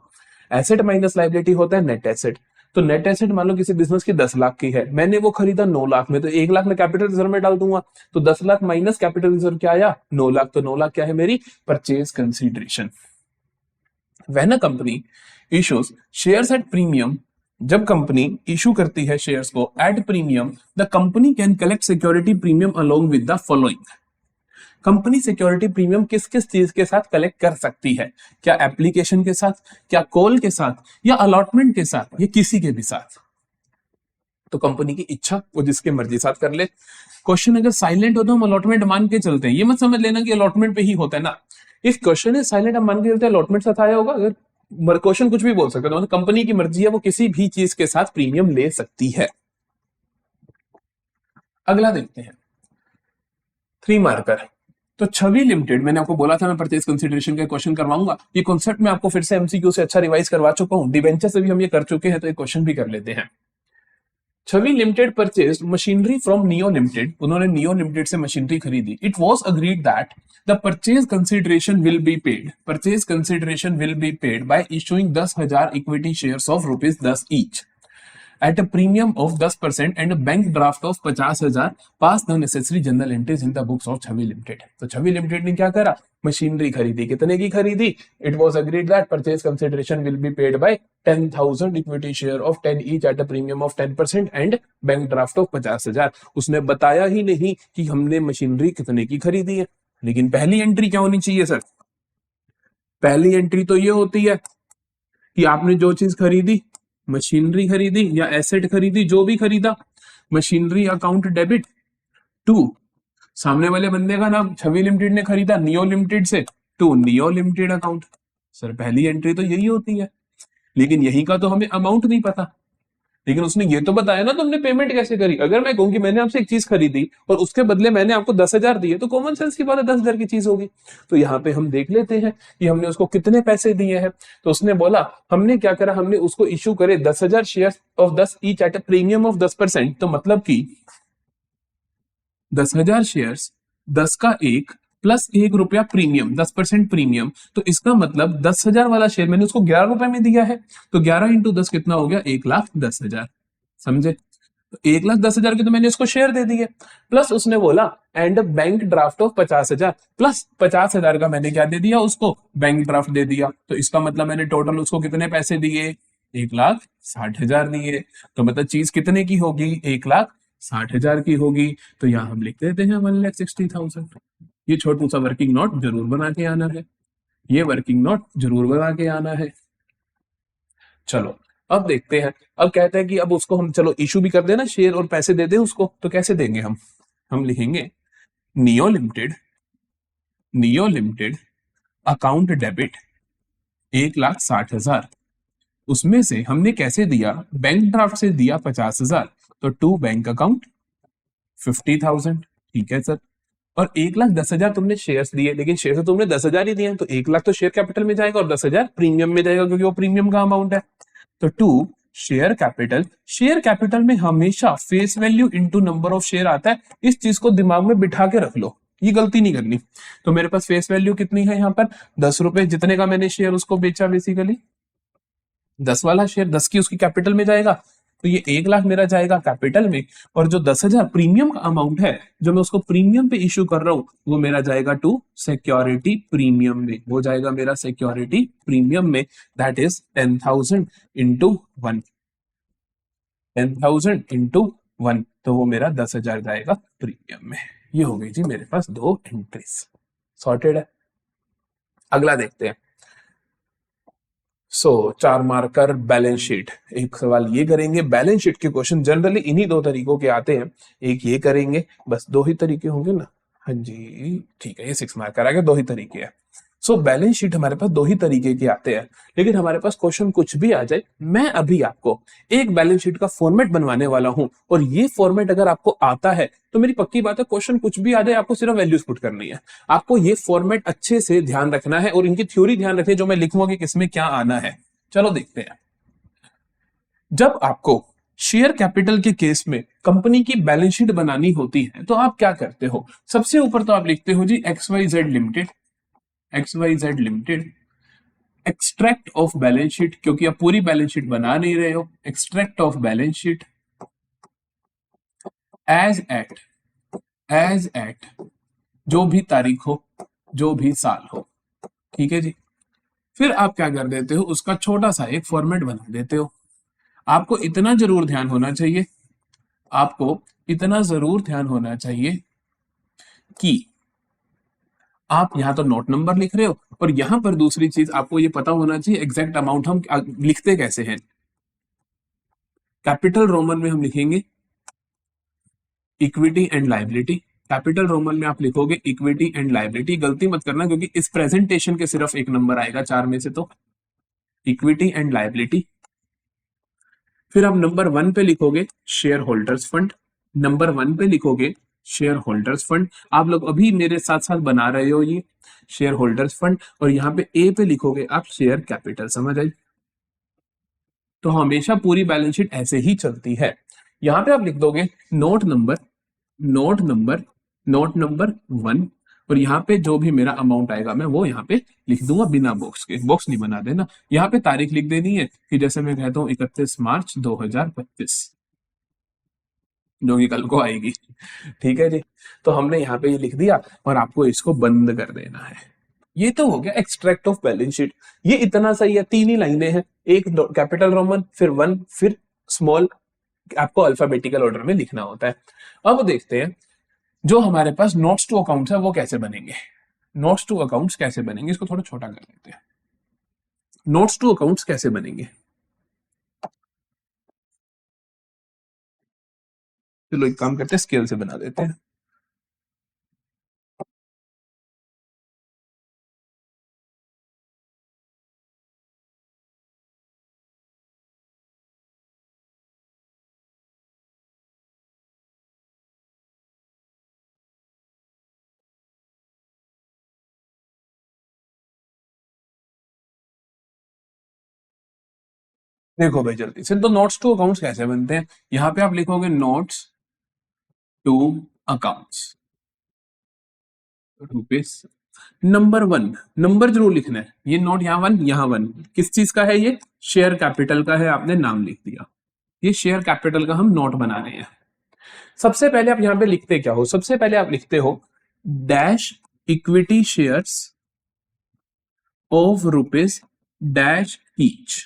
एसेट माइनस लायबिलिटी होता है नेट एसेट। तो नेट एसेट मान लो किसी बिजनेस की 10 लाख की है, मैंने वो खरीदा 9 लाख में, तो 1 लाख में कैपिटल रिजर्व में डाल दूंगा, तो 10 लाख माइनस कैपिटल रिजर्व क्या आया? 9 लाख। तो 9 लाख क्या है मेरी? Purchase consideration. When a company issues shares at premium, जब कंपनी इशू करती है शेयर्स को at premium, the company can collect security premium along with the following. Company security premium किस किस चीज के साथ कलेक्ट कर सकती है? क्या एप्लीकेशन के साथ, क्या कॉल के साथ, या अलॉटमेंट के साथ, या किसी के भी साथ? तो कंपनी की इच्छा, वो जिसके मर्जी साथ कर ले। क्वेश्चन अगर साइलेंट हो तो हम अलॉटमेंट मान के चलते हैं, ये मत समझ लेना कि अलॉटमेंट पे ही होता है ना। इफ क्वेश्चन इज साइलेंट हम मान के चलते हैं अलॉटमेंट साथ आया होगा। अगर क्वेश्चन कुछ भी बोल सकते हैं, तो कंपनी की मर्जी है, वो किसी भी चीज के साथ प्रीमियम ले सकती है। अगला देखते हैं, 3 मार्कर। तो छवि लिमिटेड, मैंने आपको बोला था मैं परचेज कंसीडरेशन का क्वेश्चन करवाऊंगा, ये कॉन्सेप्ट मैं आपको फिर से एमसीक्यू से अच्छा रिवाइज करवा चुका हूं, डिवेंचर से भी हम ये कर चुके हैं, तो एक क्वेश्चन भी कर लेते हैं। Chhavi limited purchase machinery from Neo limited, उन्होंने नियो लिमिटेड से मशीनरी खरीदी। It was agreed that the purchase consideration will be paid, purchase consideration will be paid by issuing 10,000 equity shares of ₹10 each at a premium of 10% and a bank draft of 50,000, pass the necessary journal entries in the books of Chhavi limited. तो छवि limited ने क्या करा? Machinery खरीदी। कितने की खरीदी? It was agreed that purchase consideration will be paid bye 10,000 equity share of 10 each at a premium of 10% and bank draft of 50,000। उसने बताया ही नहीं कि हमने मशीनरी कितने की खरीदी है। लेकिन पहली एंट्री क्या होनी चाहिए सर? पहली एंट्री तो ये होती है कि आपने जो चीज खरीदी, मशीनरी खरीदी या एसेट खरीदी, जो भी खरीदा, मशीनरी अकाउंट डेबिट टू सामने वाले बंदे का नाम, छवि लिमिटेड ने खरीदा नियो लिमिटेड से, to Neo limited account. Sir पहली एंट्री तो यही होती है, लेकिन यही का तो हमें अमाउंट नहीं पता। लेकिन उसने ये तो बताया ना तुमने पेमेंट कैसे करी। अगर मैं कहूं कि मैंने आपसे एक चीज खरीदी और उसके बदले मैंने आपको 10,000 दिए, तो कॉमन सेंस की बात है 10,000 की चीज होगी। तो यहाँ पे हम देख लेते हैं कि हमने उसको कितने पैसे दिए हैं। तो उसने बोला, हमने क्या करा, हमने उसको इशू करे 10,000 share of 10 each at a premium of 10%। तो मतलब कि 10,000 शेयर 10 का 1 प्लस 1 रुपया प्रीमियम, 10% प्रीमियम। तो इसका मतलब 10,000 वाला शेयर मैंने उसको 11 रुपए में दिया है। तो 11 इंटू 10 कितना हो गया? 1,10,000। समझे? तो 1,10,000 के तो मैंने उसको शेयर दे दिए, प्लस उसने बोला and bank draft of 50,000, plus 50,000 का मैंने क्या दे दिया उसको? बैंक ड्राफ्ट दे दिया। तो इसका मतलब मैंने टोटल उसको कितने पैसे दिए? 1,60,000 दिए। तो मतलब चीज कितने की होगी? 1,60,000 की होगी। तो यहां हम लिख देते हैं 1,60,000। ये छोटू सा वर्किंग नोट जरूर बना के आना है, ये वर्किंग नोट जरूर बना के आना है। चलो अब देखते हैं। अब कहते हैं कि अब उसको हम चलो इशू भी कर देना शेयर और पैसे दे दें उसको। तो कैसे देंगे हम लिखेंगे नियो लिमिटेड अकाउंट डेबिट 1,60,000। उसमें से हमने कैसे दिया? बैंक ड्राफ्ट से दिया 50,000। तो टू बैंक अकाउंट 50,000। ठीक है सर। और 1,10,000 तुमने शेयर्स दिए, लेकिन शेयर तो तुमने 10,000 ही दिए, तो 1,00,000 तो शेयर कैपिटल में जाएगा और 10,000 प्रीमियम में जाएगा, क्योंकि वो प्रीमियम का अमाउंट है। तो to share capital, share capital में हमेशा face value into number of share आता है। इस चीज को दिमाग में बिठा के रख लो, ये गलती नहीं करनी। तो मेरे पास फेस वैल्यू कितनी है यहाँ पर, 10 रुपए, जितने का मैंने शेयर उसको बेचा, बेसिकली 10 वाला शेयर 10 की उसकी कैपिटल में जाएगा, तो ये 1,00,000 मेरा जाएगा कैपिटल में, और जो 10,000 प्रीमियम का अमाउंट है जो मैं उसको प्रीमियम पे इश्यू कर रहा हूं, वो मेरा जाएगा टू सिक्योरिटी प्रीमियम में, वो जाएगा मेरा सिक्योरिटी प्रीमियम में। दैट इज 10,000 इंटू 1, 10,000 इंटू 1, तो वो मेरा 10,000 जाएगा प्रीमियम में। ये हो गई जी मेरे पास दो एंट्रीज, सॉर्टेड है। अगला देखते हैं। चार मार्कर बैलेंस शीट। एक सवाल ये करेंगे, बैलेंस शीट के क्वेश्चन जनरली इन्हीं दो तरीकों के आते हैं, एक ये करेंगे, बस दो ही तरीके होंगे ना, हाँ जी ठीक है, ये 6 मार्कर आ गए, दो ही तरीके हैं। बैलेंस शीट हमारे पास दो ही तरीके के आते हैं, लेकिन हमारे पास क्वेश्चन कुछ भी आ जाए, मैं अभी आपको एक बैलेंस शीट का फॉर्मेट बनवाने वाला हूं, और ये फॉर्मेट अगर आपको आता है तो मेरी पक्की बात है, क्वेश्चन कुछ भी आ जाए आपको सिर्फ वैल्यूज पुट करनी है। आपको ये फॉर्मेट अच्छे से ध्यान रखना है और इनकी थ्योरी ध्यान रखनी है, जो मैं लिखूंगा कि किसमें क्या आना है। चलो देखते हैं। जब आपको शेयर कैपिटल के केस में कंपनी की बैलेंस शीट बनानी होती है तो आप क्या करते हो, सबसे ऊपर तो आप लिखते हो जी XYZ limited, XYZ limited, extract of balance sheet, क्योंकि आप पूरी बैलेंस शीट बना नहीं रहे हो, extract of balance sheet as at जो भी तारीख हो, जो भी साल हो, ठीक है जी। फिर आप क्या कर देते हो, उसका छोटा सा एक फॉर्मेट बना देते हो। आपको इतना जरूर ध्यान होना चाहिए, आपको इतना जरूर ध्यान होना चाहिए कि आप यहां तो नोट नंबर लिख रहे हो, और यहां पर दूसरी चीज आपको ये पता होना चाहिए एग्जैक्ट अमाउंट हम लिखते कैसे हैं। कैपिटल रोमन में हम लिखेंगे equity and liability, capital Roman में आप लिखोगे इक्विटी एंड लायबिलिटी, गलती मत करना क्योंकि इस प्रेजेंटेशन के सिर्फ एक नंबर आएगा 4 में से, तो इक्विटी एंड लायबिलिटी। फिर आप नंबर 1 पे लिखोगे शेयर होल्डर्स फंड, नंबर 1 पे लिखोगे शेयर होल्डर्स फंड। आप लोग अभी मेरे साथ साथ बना रहे हो ये शेयर होल्डर्स फंड, और यहाँ पे ए पे लिखोगे आप शेयर कैपिटल, समझ आई। तो हमेशा पूरी बैलेंस शीट ऐसे ही चलती है। यहाँ पे आप लिख दोगे note number, note number, note number 1, और यहाँ पे जो भी मेरा अमाउंट आएगा मैं वो यहाँ पे लिख दूंगा बिना बॉक्स के, बॉक्स नहीं बना देना। यहाँ पे तारीख लिख देनी है कि जैसे मैं कहता हूँ 31 मार्च 2025, जो कि कल को आएगी, ठीक है जी। तो हमने यहाँ पे ये लिख दिया और आपको इसको बंद कर देना है। ये तो हो गया एक्सट्रैक्ट ऑफ बैलेंस शीट। ये इतना सही है, 3 ही लाइनें हैं, एक कैपिटल रोमन, फिर 1, फिर स्मॉल, आपको अल्फाबेटिकल ऑर्डर में लिखना होता है। अब देखते हैं जो हमारे पास नोट्स टू अकाउंट्स है वो कैसे बनेंगे। नोट्स टू अकाउंट्स कैसे बनेंगे, इसको थोड़ा छोटा कर लेते हैं। नोट्स टू अकाउंट्स कैसे बनेंगे, चलो एक काम करते हैं, स्केल से बना देते हैं। देखो भाई जल्दी से, तो नोट्स टू अकाउंट्स कैसे बनते हैं, यहां पे आप लिखोगे notes to accounts rupees, number 1, number जरूर लिखना है, ये नोट यहाँ 1 यहाँ 1, किस चीज का है, ये शेयर कैपिटल का है, आपने नाम लिख दिया, ये शेयर कैपिटल का हम नोट बना रहे हैं। सबसे पहले आप यहां पे लिखते क्या हो, सबसे पहले आप लिखते हो dash equity shares of rupees dash each,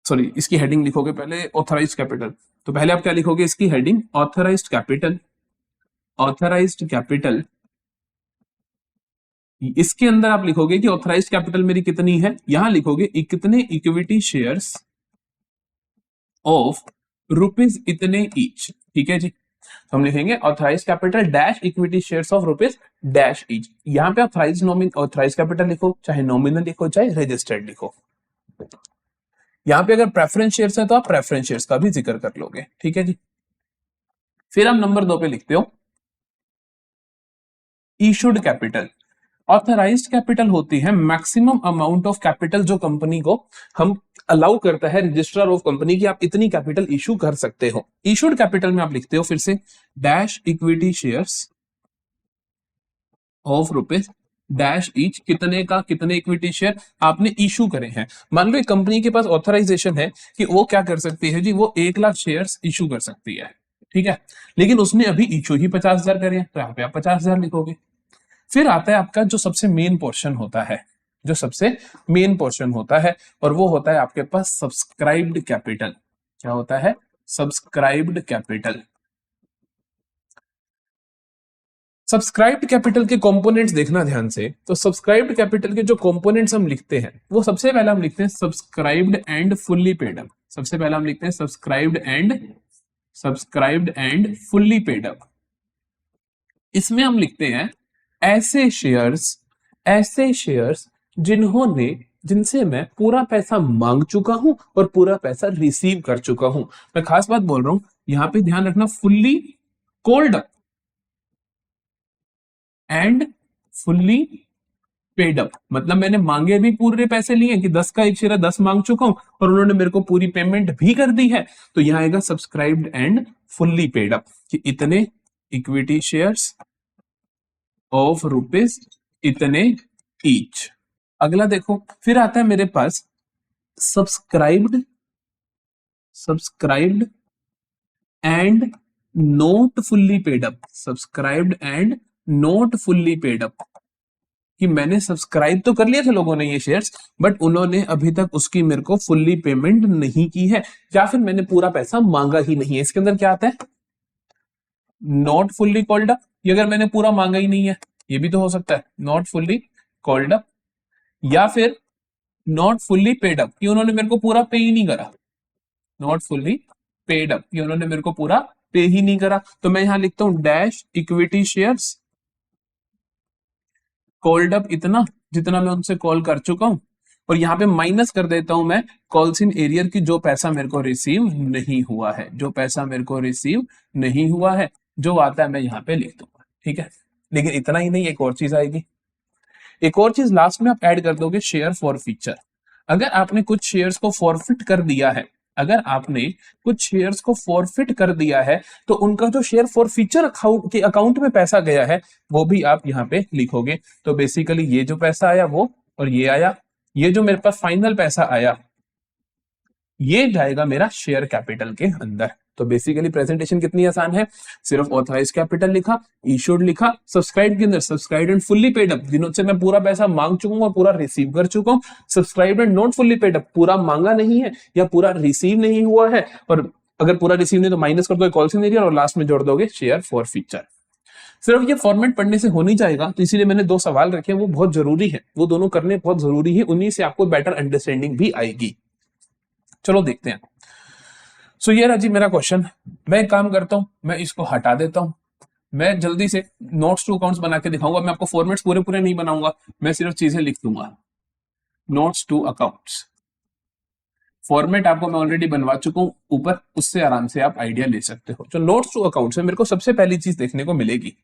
sorry इसकी हेडिंग लिखोगे पहले ऑथराइज्ड कैपिटल, तो पहले आप क्या लिखोगे इसकी heading authorised capital, authorised capital. इसके अंदर आप लिखोगे कि ऑथराइज्ड कैपिटल मेरी कितनी है, यहां लिखोगे कितने इक्विटी शेयर्स ऑफ रुपीस इतने ईच, ठीक है जी। तो हम लिखेंगे authorise capital dash equity shares of rupees dash each. यहां पे ऑथराइज ऑथराइज कैपिटल लिखो, चाहे नॉमिनल लिखो, चाहे रजिस्टर्ड लिखो। यहां पे अगर प्रेफरेंस शेयर्स है तो आप प्रेफरेंस शेयर्स का भी जिक्र कर लोगे, ठीक है जी। फिर हम नंबर 2 पे लिखते हो इशूड कैपिटल। ऑथराइज्ड कैपिटल होती है मैक्सिमम अमाउंट ऑफ कैपिटल जो कंपनी को हम अलाउ करता है रजिस्ट्रार ऑफ कंपनी की आप इतनी कैपिटल इशू कर सकते हो। इशूड कैपिटल में आप लिखते हो फिर से dash equity shares of rupees dash each, कितने का कितने इक्विटी शेयर आपने इशू करे हैं। मान लो एक कंपनी के पास ऑथराइजेशन है कि वो क्या कर सकती है जी, वो 1 लाख शेयर्स इशू कर सकती है, ठीक है, लेकिन उसने अभी इशू ही 50,000 करे हैं, तो यहाँ पे आप 50,000 लिखोगे। फिर आता है आपका जो सबसे मेन पोर्शन होता है, जो सबसे मेन पोर्शन होता है, और वो होता है आपके पास सब्सक्राइब्ड कैपिटल। क्या होता है? Subscribed capital. सब्सक्राइब्ड कैपिटल के कंपोनेंट्स देखना ध्यान से, तो सब्सक्राइब्ड कैपिटल के जो कंपोनेंट्स हम लिखते हैं वो सबसे पहले हम लिखते हैं subscribed and fully paid up. सबसे पहले हम लिखते हैं subscribed and fully paid up. इसमें हम लिखते हैं ऐसे शेयर्स जिनसे मैं पूरा पैसा मांग चुका हूं और पूरा पैसा रिसीव कर चुका हूं। मैं खास बात बोल रहा हूं, यहां पे ध्यान रखना, fully called up and fully paid up, मतलब मैंने मांगे भी पूरे पैसे लिए कि 10 का एक शेयर 10 मांग चुका हूं और उन्होंने मेरे को पूरी पेमेंट भी कर दी है, तो यहां आएगा subscribed and fully paid up कि इतने इक्विटी शेयर्स ऑफ रुपीज इतने ईच। अगला देखो, फिर आता है मेरे पास subscribed and not fully paid up. Subscribed and not fully paid up कि मैंने सब्सक्राइब तो कर लिए थे लोगों ने ये शेयर्स, बट उन्होंने अभी तक उसकी मेरे को फुल्ली पेमेंट नहीं की है, या फिर मैंने पूरा पैसा मांगा ही नहीं है। इसके अंदर क्या आता है? नॉट फुल्ली कॉल्ड अप, ये अगर मैंने पूरा मांगा ही नहीं है, ये भी तो हो सकता है नॉट फुल्ली कॉल्ड अप, या फिर नॉट फुल्ली पेड अप कि उन्होंने मेरे को पूरा पे ही नहीं करा। नॉट फुल्ली पेड अप कि उन्होंने मेरे को पूरा पे ही नहीं करा, तो मैं यहां लिखता हूं dash equity shares called up इतना जितना मैं उनसे कॉल कर चुका हूं, और यहां पे माइनस कर देता हूं मैं कॉल्स इन एरियर की जो पैसा मेरे को रिसीव नहीं हुआ है, जो पैसा मेरे को रिसीव नहीं हुआ है, जो आता है मैं यहां पे लिख दूंगा, ठीक है। लेकिन इतना ही नहीं, एक और चीज आएगी, एक और चीज लास्ट में आप ऐड कर दोगे, शेयर फॉर फीचर। अगर आपने कुछ शेयर्स को फॉरफिट कर दिया है, अगर आपने कुछ शेयर्स को फॉरफिट कर दिया है, तो उनका जो शेयर फॉर फीचर के अकाउंट में पैसा गया है वो भी आप यहाँ पे लिखोगे। तो बेसिकली ये जो पैसा आया वो, और ये आया, ये जो मेरे पास फाइनल पैसा आया ये जाएगा मेरा शेयर कैपिटल के अंदर। तो बेसिकली प्रेजेंटेशन कितनी आसान है, सिर्फ ऑथराइज कैपिटल लिखा, इशूड लिखा, सब्सक्राइब के अंदर subscribe and fully paid up जिन्हों से मैं पूरा पैसा मांग चुका हूं और पूरा रिसीव कर चुका हूं, subscribe and not fully paid up पूरा मांगा नहीं है या पूरा रिसीव नहीं हुआ है, और अगर पूरा रिसीव नहीं तो माइनस कर दोगे कॉल्स इन एरियर और लास्ट में जोड़ दोगे शेयर फॉर फीचर। सिर्फ ये फॉर्मेट पढ़ने से हो नहीं जाएगा, तो इसीलिए मैंने 2 सवाल रखे, वो बहुत जरूरी है, वो दोनों करने बहुत जरूरी है, उन्हीं से आपको बेटर अंडरस्टैंडिंग भी आएगी। चलो देखते हैं। सो ये रहा जी मेरा क्वेश्चन। मैं एक काम करता हूं, मैं इसको हटा देता हूं, मैं जल्दी से नोट्स टू अकाउंट्स बना के दिखाऊंगा। मैं आपको फॉर्मेट्स पूरे पूरे नहीं बनाऊंगा, मैं सिर्फ चीजें लिख दूंगा। नोट्स टू अकाउंट्स फॉर्मेट आपको मैं ऑलरेडी बनवा चुका हूं ऊपर, उससे आराम से आप आइडिया ले सकते हो। जो नोट्स टू अकाउंट्स है, मेरे को सबसे पहली चीज देखने को मिलेगी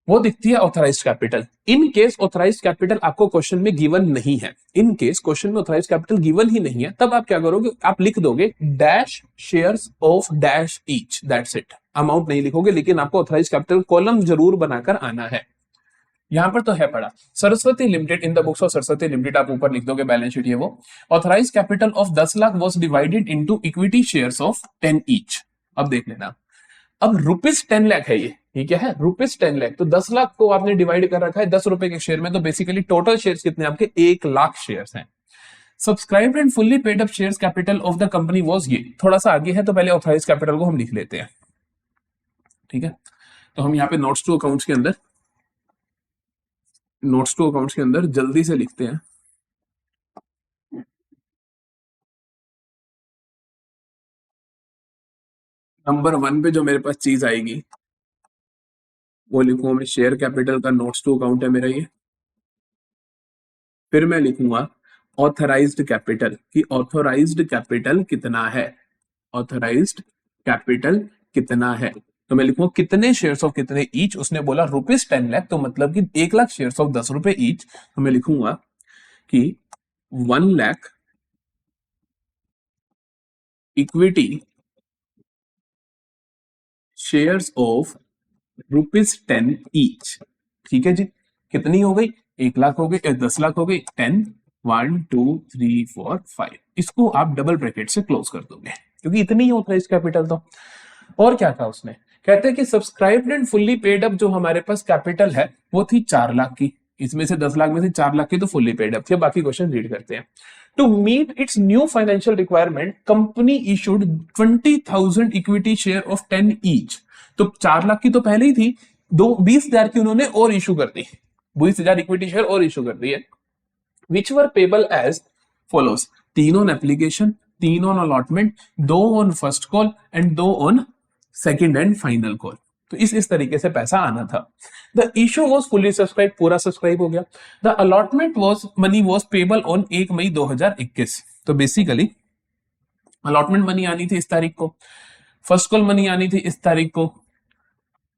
वो दिखती है authorised capital. In case authorised capital आपको क्वेश्चन में गिवन नहीं है, इन केस क्वेश्चन में ऑथराइज्ड कैपिटल गिवन ही नहीं है, तब आप क्या करोगे, आप लिख दोगे dash shares of dash each, that's it. Amount नहीं लिखोगे, लेकिन आपको ऑथराइज्ड कैपिटल कॉलम जरूर बनाकर आना है। यहां पर तो है पड़ा Saraswati limited, in the books of Saraswati limited आप ऊपर लिख दोगे बैलेंस शीट, ये वो authorised capital of 10 lakh was divided into equity shares of 10 each. अब देख लेना, अब ₹10 लाख है ये क्या है, ₹10 लाख, तो 10 लाख को आपने डिवाइड कर रखा है 10 रुपए के शेयर में, तो बेसिकली टोटल शेयर्स कितने आपके 1 लाख शेयर्स हैं। Subscribed and fully paid up shares capital of the company was ये, थोड़ा सा आगे है, तो पहले ऑथराइज कैपिटल को हम लिख लेते हैं, ठीक है। तो हम यहाँ पे नोट्स टू अकाउंट्स के अंदर जल्दी से लिखते हैं। नंबर 1 पे जो मेरे पास चीज आएगी वो लिखूंगा मैं, शेयर कैपिटल का नोट्स टू अकाउंट है मेरा ये। फिर मैं लिखूंगा ऑथराइज्ड कैपिटल कि ऑथराइज्ड कैपिटल कितना है, ऑथराइज्ड कैपिटल कितना है। तो मैं लिखूंगा कितने शेयर्स ऑफ कितने ईच, उसने बोला रुपीज 10 लाख, तो मतलब कि 1 लाख शेयर्स ऑफ 10 रुपए ईच, तो मैं लिखूंगा कि 1 lakh equity shares of rupees 10 each. ठीक है जी, कितनी हो गई, 1 लाख हो गई, 10 लाख हो गई, 10, 1 2 3 4 5, इसको आप डबल ब्रैकेट से क्लोज कर दोगे क्योंकि इतनी ही ऑथराइज कैपिटल। तो और क्या था उसने, कहते हैं कि subscribed and fully paid up जो हमारे पास कैपिटल है वो थी 4 लाख की, इसमें से 10 लाख में से 4 लाख की तो फुल्ली पेड अप थी। बाकी क्वेश्चन रीड करते हैं। To meet its new financial requirement company issued 20,000 equity share of 10 each. तो 4 लाख की तो पहले ही थी, 20,000 की उन्होंने और इशू कर दी, 20,000 इक्विटी शेयर और इशू कर दी है। Which were payable as follows, 3 on application, 3 on allotment, 2 on first call and 2 on second and final call. तो इस तरीके से पैसा आना था। The issue was fully subscribe, पूरा सब्सक्राइब हो गया। The allotment was money was payable on 1 May 2021। तो बेसिकली अलॉटमेंट मनी आनी थी इस तारीख को, फर्स्ट कॉल मनी आनी थी इस तारीख को,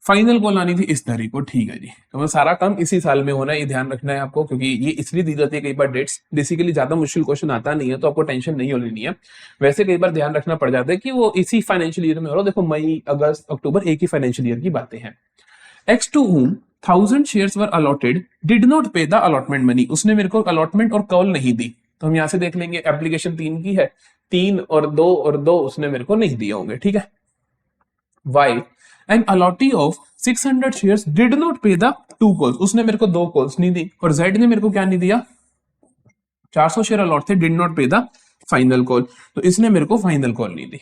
फाइनल कॉल आनी थी इस तारीख को। ठीक है जी, तो वो सारा काम इसी साल में होना है, ये ध्यान रखना है आपको, क्योंकि ये इसलिए दी जाती है कई बार डेट्स। बेसिकली ज्यादा मुश्किल क्वेश्चन आता नहीं है तो आपको टेंशन नहीं हो लेनी है। वैसे कई बार ध्यान रखना पड़ जाता है कि वो इसी फाइनेंशियल ईयर में हो रहा है। देखो मई अगस्त अक्टूबर एक ही फाइनेंशियल ईयर की बातें हैं। X to whom 1000 shares were allotted did not pay the allotment money, उसने मेरे को अलॉटमेंट और कॉल नहीं दी। तो हम यहां से देख लेंगे एप्लीकेशन 3 की है, 3 और 2 उसने मेरे को नहीं दिए होंगे। ठीक है। Y an allottee of 600 shares did not pay the 2 calls, उसने मेरे को 2 कॉल्स नहीं दी। और जेड ने मेरे को क्या नहीं दिया, 400 शेयर अलॉट थे, did not pay the final call, तो इसने मेरे को फाइनल कॉल नहीं दी।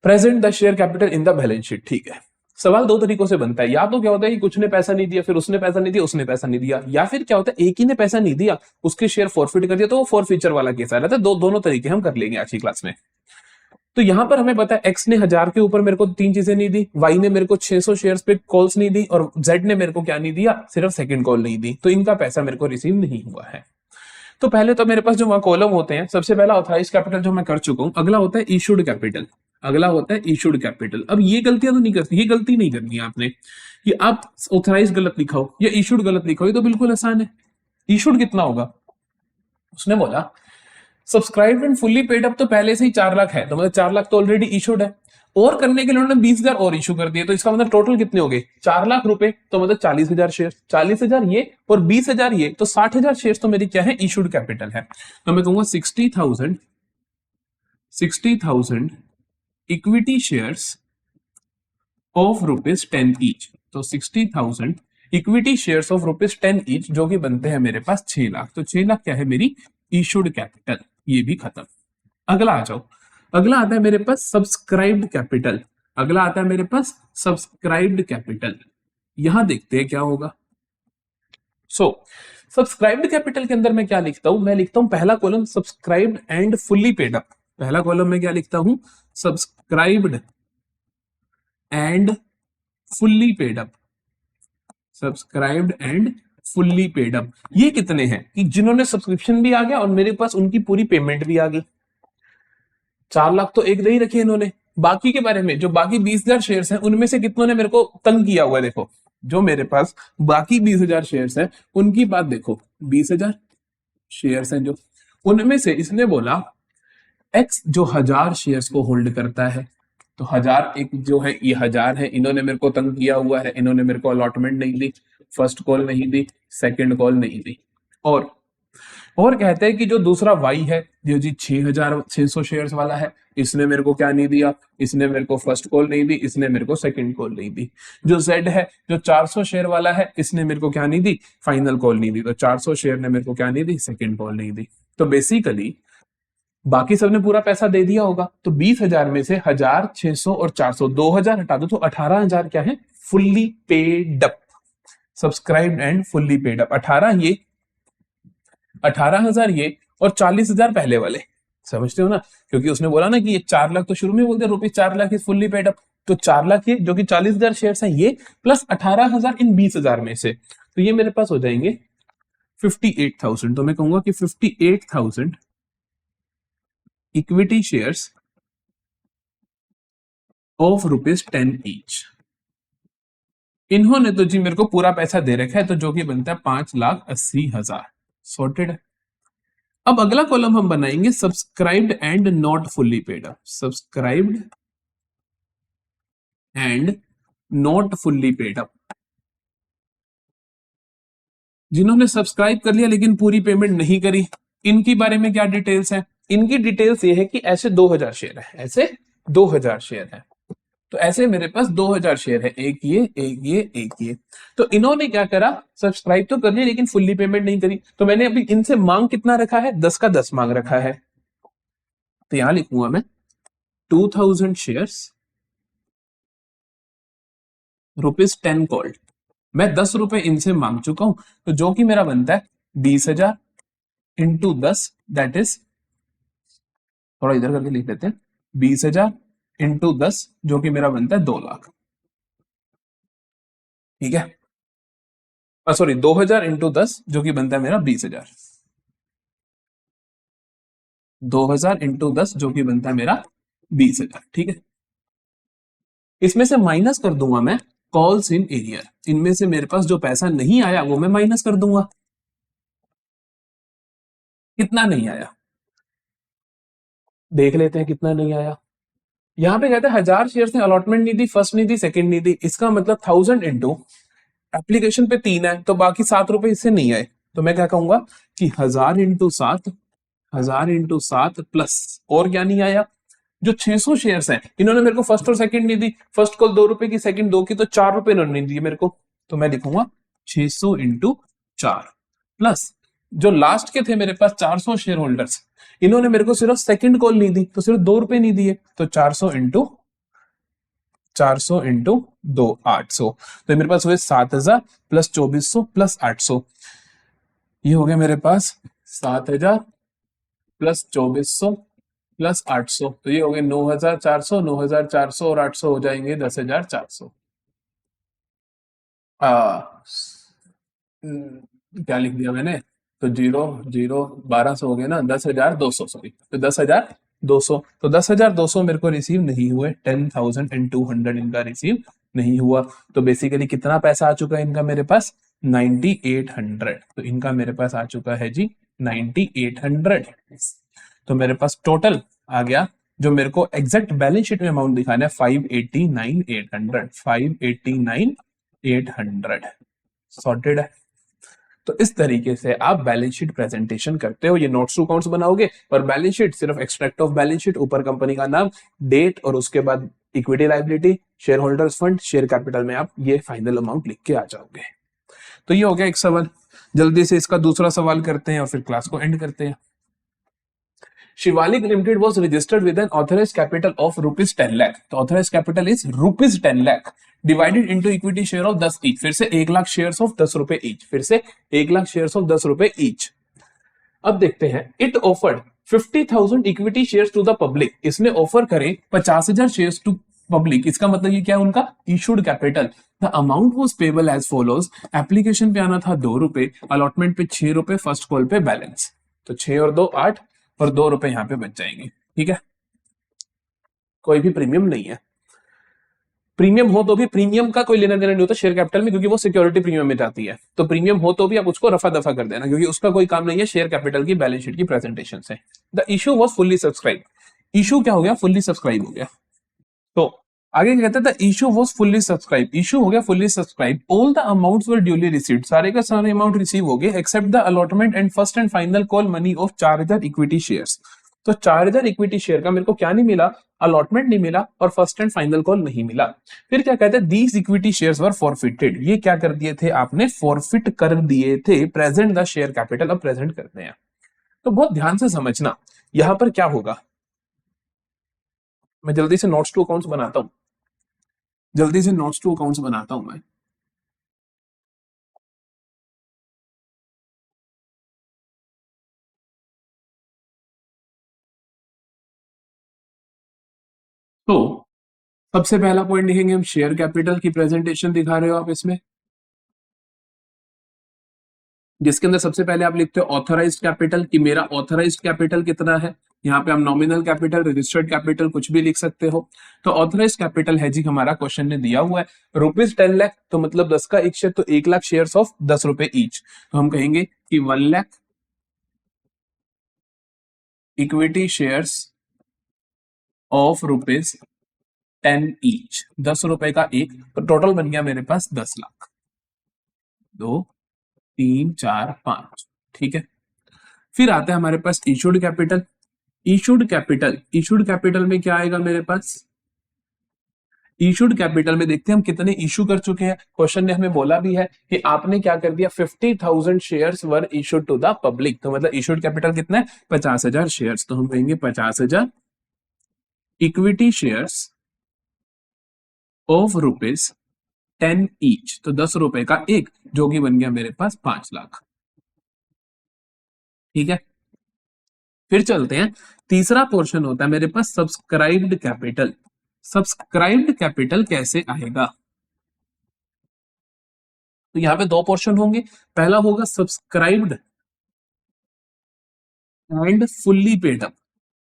Present the share capital in the balance sheet. ठीक है, सवाल 2 तरीकों से बनता है, या तो क्या होता है कि कुछ ने पैसा नहीं दिया, फिर उसने पैसा नहीं दिया, उसने पैसा नहीं दिया, या फिर क्या होता है एक ही ने पैसा नहीं दिया, उसके शेयर फॉरफिट कर दिया, तो वो फॉरफीचर वाला केस आ रहा था। दोनों तरीके हम कर लेंगे आज की क्लास में। तो यहां पर हमें पता है एक्स ने 1000 के ऊपर मेरे को 3 चीजें नहीं दी, वाई ने मेरे को 600 शेयर्स पे कॉल्स नहीं दी, और जेड ने मेरे को क्या नहीं दिया, सिर्फ सेकंड कॉल नहीं दी। तो इनका पैसा मेरे को रिसीव नहीं हुआ है। तो पहले तो मेरे पास जो वहां कॉलम होते हैं, सबसे पहला ऑथराइज कैपिटल जो मैं कर चुका हूं, अगला होता है इशूड कैपिटल, अगला होता है इशूड कैपिटल। अब ये गलतियां तो नहीं करती, ये गलती नहीं करनी है आपने कि आप ऑथराइज गलत लिखाओ या इशूड गलत लिखाओ, ये तो बिल्कुल आसान है। इशूड कितना होगा, उसने बोला subscribe and fully paid up तो पहले से ही 4 लाख है, तो मतलब 4 लाख तो ऑलरेडी इशूड है, और करने के लिए उन्होंने 20,000 और इशू कर दिए। तो इसका मतलब टोटल कितने हो गए, 4 लाख रुपए, तो मतलब 40,000 शेयर, 40,000 ये और 20,000 ये, तो 60,000 शेयर तो मेरी क्या है, इशूड कैपिटल है। तो मैं कहूंगा 60,000 इक्विटी शेयर्स ऑफ ₹10 ईच। तो 60,000 इक्विटी शेयर्स ऑफ ₹10 ईच, जो कि बनते हैं मेरे पास 6 लाख। तो 6 लाख क्या है मेरी इशूड कैपिटल, ये भी खत्म। अगला आ जाओ, अगला आता है मेरे पास सब्सक्राइब्ड कैपिटल, अगला आता है मेरे पास सब्सक्राइब्ड कैपिटल। यहां देखते हैं क्या होगा। सब्सक्राइब्ड कैपिटल के अंदर मैं क्या लिखता हूं, मैं लिखता हूं पहला column subscribed and fully paid up. पहला कॉलम में क्या लिखता हूं, subscribed and fully paid up, subscribed and fully paid up. ये कितने हैं कि जिन्होंने सब्सक्रिप्शन भी आ गया और मेरे पास उनकी पूरी पेमेंट भी आ गई। 4 लाख तो एक दे ही रखे इन्होंने। बाकी के बारे में, जो बाकी 20,000 शेयर्स हैं उनमें से कितनों ने मेरे को तंग किया हुआ है, देखो जो मेरे पास बाकी 20,000 शेयर्स हैं उनकी बात देखो, 20,000 शेयर्स हैं जो, उनमें से इसने बोला एक्स जो 1000 शेयर्स को होल्ड करता है, तो 1000 एक जो है ये 1000 है, इन्होंने मेरे को तंग किया हुआ है, इन्होंने मेरे को अलॉटमेंट नहीं दी, फर्स्ट कॉल नहीं दी, सेकंड कॉल नहीं दी। और कहते हैं कि जो दूसरा वाई है जो जी 6,600 शेयर्स वाला है, इसने मेरे को क्या नहीं दिया, इसने मेरे को फर्स्ट कॉल नहीं दी, इसने मेरे को सेकंड कॉल नहीं दी। जो जेड है जो 400 शेयर वाला है, इसने मेरे को क्या नहीं दी, फाइनल कॉल नहीं दी। तो 400 शेयर ने मेरे को क्या नहीं दी, सेकंड कॉल नहीं दी। तो बेसिकली बाकी सबने पूरा पैसा दे दिया होगा। तो 20,000 में से 1000, 600 और 400, 2,000 हटा दो तो 18,000 क्या है, fully paid up, subscribed and fully paid up. 18,000 ये और 40,000 पहले वाले, समझते हो ना, क्योंकि उसने बोला ना कि ये 4 लाख तो शुरू में बोलते ₹4 lakh is fully paid up. तो 4 लाख ये जो कि 40,000 शेयर्स हैं ये, प्लस 18,000 इन 20,000 में से, तो ये मेरे पास हो जाएंगे 58,000। तो मैं कहूंगा कि 58,000 इक्विटी शेयर्स ऑफ ₹10 ईच। इन्होंने तो जी मेरे को पूरा पैसा दे रखा है, तो जो कि बनता है 5,80,000। सॉर्टेड है। अब अगला कॉलम हम बनाएंगे subscribed and not fully paid up. Subscribed and not fully paid up. जिन्होंने सब्सक्राइब कर लिया लेकिन पूरी पेमेंट नहीं करी, इनकी बारे में क्या डिटेल्स है? इनकी डिटेल्स ये है कि ऐसे 2000 शेयर है, ऐसे 2000 शेयर है। तो ऐसे मेरे पास 2000 शेयर है, एक ये, एक ये, एक ये। तो इन्होंने क्या करा, सब्सक्राइब तो कर लिया लेकिन फुल्ली पेमेंट नहीं करी। तो मैंने अभी इनसे मांग कितना रखा है? 10 का 10 मांग रखा है। तो यहां लिखूंगा मैं 2000 शेयर्स, ₹10 कॉल्ड। मैं 10 रुपए इनसे मांग चुका हूं, तो जो कि मेरा बनता है 20,000 इंटू 10, दैट इज, थोड़ा इधर करके लिख लेते हैं, 20,000 इंटू 10 जो कि मेरा बनता है 2 लाख। ठीक है, सॉरी 2000 इंटू 10 जो कि बनता है मेरा 20,000। 2000 इंटू 10 जो कि बनता है मेरा 20,000। ठीक है, इसमें से माइनस कर दूंगा मैं कॉल्स इन एरियर। इनमें से मेरे पास जो पैसा नहीं आया वो मैं माइनस कर दूंगा। कितना नहीं आया देख लेते हैं, कितना नहीं आया। यहां पे कहते हैं 1000 शेयर ने अलॉटमेंट नहीं दी, फर्स्ट नहीं दी, सेकंड नहीं दी। इसका मतलब 1000 इंटू एप्लीकेशन पे 3 है, तो बाकी 7 रुपए इससे नहीं आए। तो मैं क्या कहूंगा कि 1000 इंटू 7, 1000 इंटू 7 प्लस और क्या नहीं आया, जो 600 शेयर्स हैं, इन्होंने मेरे को फर्स्ट और सेकंड नहीं दी। फर्स्ट कॉल 2 रुपए की, सेकंड 2 की, तो 4 रुपए इन्होंने नहीं दिए मेरे को। तो मैं लिखूंगा 600 इंटू 4 प्लस जो लास्ट के थे मेरे पास 400 शेयर होल्डर्स, इन्होंने मेरे को सिर्फ सेकंड कॉल नहीं दी, तो सिर्फ 2 रुपए नहीं दिए। तो 400 इंटू 2, 800। तो मेरे पास हुए 7,000 प्लस 2400 प्लस 800। ये हो गया मेरे पास 7,000 प्लस 2400 प्लस 800। तो ये हो गए 9,400, 9,400 और 800 हो जाएंगे 10,400। क्या लिख दिया मैंने? तो 0 0 1200 हो गए ना, 10,200, सॉरी, तो 10,200। तो 10,200 मेरे को रिसीव नहीं हुए, 10,200 इनका रिसीव नहीं हुआ। तो बेसिकली कितना पैसा आ चुका है इनका मेरे पास? 9,800। तो इनका मेरे पास आ चुका है जी 9,800। तो मेरे पास टोटल आ गया, जो मेरे को एग्जैक्ट बैलेंस शीट में अमाउंट दिखाना है, 589,800। 589,800 सॉर्टेड है। तो इस तरीके से आप बैलेंस शीट प्रेजेंटेशन करते हो। ये नोट्स टू अकाउंट्स बनाओगे और बैलेंस शीट सिर्फ एक्सट्रैक्ट ऑफ बैलेंस शीट, ऊपर कंपनी का नाम, डेट और उसके बाद equity liability, share holders fund, share capital में आप ये फाइनल अमाउंट लिख के आ जाओगे। तो ये हो गया एक सवाल। जल्दी से इसका दूसरा सवाल करते हैं और फिर क्लास को एंड करते हैं। Shivalik limited was registered with an authorized capital of ₹10 lakh। तो authorized capital is ₹10 lakh divided into equity share of 10 each। फिर से 1 लाख शेयर्स ऑफ 10 रुपए ईच, फिर से 1 लाख शेयर्स ऑफ 10 रुपए ईच। अब देखते हैं, it offered 50,000 equity shares to the public. इसने ऑफर करे 50,000 शेयर्स टू पब्लिक। इसका मतलब ये क्या है उनका issued capital. The amount was payable as follows. Application पे आना था 2 रुपए, अलॉटमेंट पे 6 रुपए, फर्स्ट कॉल पे बैलेंस। तो 6 और 2 8 और 2 रुपए यहां पे बच जाएंगे। ठीक है, कोई भी प्रीमियम नहीं है। प्रीमियम हो तो भी प्रीमियम का कोई लेना देना नहीं होता शेयर कैपिटल में, क्योंकि वो सिक्योरिटी प्रीमियम में जाती है। तो प्रीमियम हो तो भी आप उसको रफा दफा कर देना, क्योंकि उसका कोई काम नहीं है शेयर कैपिटल की बैलेंस शीट की प्रेजेंटेशन से। The issue was fully subscribe. Issue क्या हो गया? फुल्ली सब्सक्राइब हो गया। तो आगे क्या कहते हैं? The issue was fully subscribe. Issue हो गया fully subscribe. All the amounts were duly received. सारे का सारे अमाउंट रिसीव हो गए except the allotment and first and final call money of 4,000 equity shares. तो 4,000 इक्विटी शेयर का मेरे को क्या नहीं मिला? अलॉटमेंट नहीं मिला और फर्स्ट एंड फाइनल कॉल नहीं मिला। फिर क्या कहते हैं? These equity shares were forfeited. ये क्या कर दिए थे आपने? फॉरफिट कर दिए थे। Present the share capital. अब प्रेजेंट करते हैं, तो बहुत ध्यान से समझना यहां पर क्या होगा। मैं जल्दी से नोट्स टू अकाउंट्स बनाता हूं, जल्दी से नोट्स टू अकाउंट्स बनाता हूं मैं। तो सबसे पहला पॉइंट लिखेंगे हम, शेयर कैपिटल की प्रेजेंटेशन दिखा रहे हो आप इसमें, जिसके अंदर सबसे पहले आप लिखते हो ऑथराइज्ड कैपिटल, कि मेरा ऑथराइज्ड कैपिटल कितना है। यहाँ पे हम नॉमिनल कैपिटल, रजिस्टर्ड कैपिटल कुछ भी लिख सकते हो। तो ऑथराइज कैपिटल है जी हमारा क्वेश्चन ने दिया हुआ है ₹10 लाख, तो मतलब 10 का एक शेयर तो 1 लाख शेयर्स ऑफ ₹10 ईच। तो हम कहेंगे कि 1 lakh equity shares of ₹10 each, ₹10 का एक, तो टोटल बन गया मेरे पास 10 लाख। 2 3 4 5, ठीक है। फिर आता है हमारे पास इशूड कैपिटल। इशूड कैपिटल में क्या आएगा मेरे पास? इशूड कैपिटल में देखते हैं हम कितने इशू कर चुके हैं। क्वेश्चन ने हमें बोला भी है कि आपने क्या कर दिया, 50,000 shares were issued to the public. तो मतलब इशूड कैपिटल कितना है? 50,000 शेयर्स। तो हम कहेंगे 50,000 इक्विटी शेयर्स ऑफ ₹10 ईच, तो ₹10 का एक, जो कि बन गया मेरे पास 5 लाख, ठीक है। फिर चलते हैं, तीसरा पोर्शन होता है मेरे पास सब्सक्राइब्ड कैपिटल। सब्सक्राइब्ड कैपिटल कैसे आएगा? तो यहां पे दो पोर्शन होंगे। पहला होगा subscribed and fully paid up.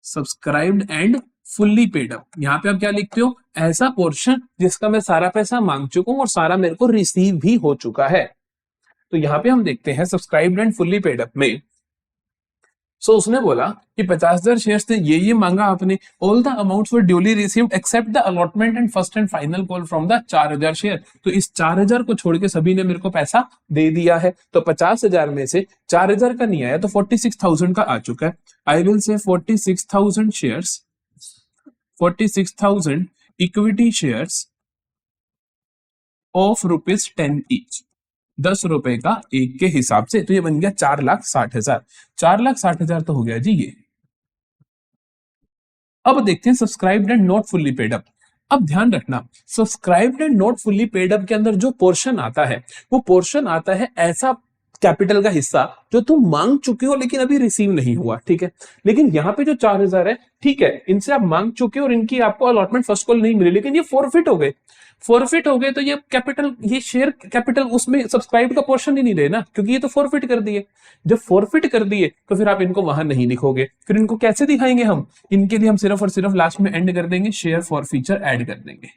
Subscribed and fully paid up, यहां पे आप क्या लिखते हो? ऐसा पोर्शन जिसका मैं सारा पैसा मांग चुका हूं और सारा मेरे को रिसीव भी हो चुका है। तो यहां पे हम देखते हैं subscribed and fully paid up में, सो उसने बोला कि 50,000 शेयर्स थे, ये मांगा आपने। All the amounts were duly received accept the allotment and first and final call from the 4,000 share. तो इस 4,000 को छोड़ के सभी ने मेरे को पैसा दे दिया है। तो 50,000 में से 4,000 का नहीं आया, तो 46,000 का आ चुका है। I will say 46,000 shares, 46,000 equity shares of ₹10 each, ₹10 का एक के हिसाब से। तो ये बन गया 4,60,000। 4,60,000 तो हो गया जी ये। अब देखते हैं subscribed and not fully paid up. अब ध्यान रखना, subscribed and not fully paid up के अंदर जो पोर्शन आता है, वो पोर्शन आता है ऐसा कैपिटल का हिस्सा जो तुम मांग चुके हो लेकिन अभी रिसीव नहीं हुआ, ठीक है। लेकिन यहाँ पे जो 4,000 है, ठीक है, इनसे आप मांग चुके हो और इनकी आपको अलॉटमेंट फर्स्ट कॉल नहीं मिली, लेकिन ये फॉरफिट हो गए। फॉरफिट हो गए तो ये कैपिटल, ये शेयर कैपिटल उसमें सब्सक्राइब का पोर्शन ही नहीं रहे ना, क्योंकि ये तो फॉरफिट कर दिए। जब फॉरफिट कर दिए तो फिर आप इनको वहां नहीं लिखोगे। फिर इनको कैसे दिखाएंगे हम? इनके लिए हम सिर्फ और सिर्फ लास्ट में एंड कर देंगे, शेयर फॉर फीचर ऐड कर देंगे।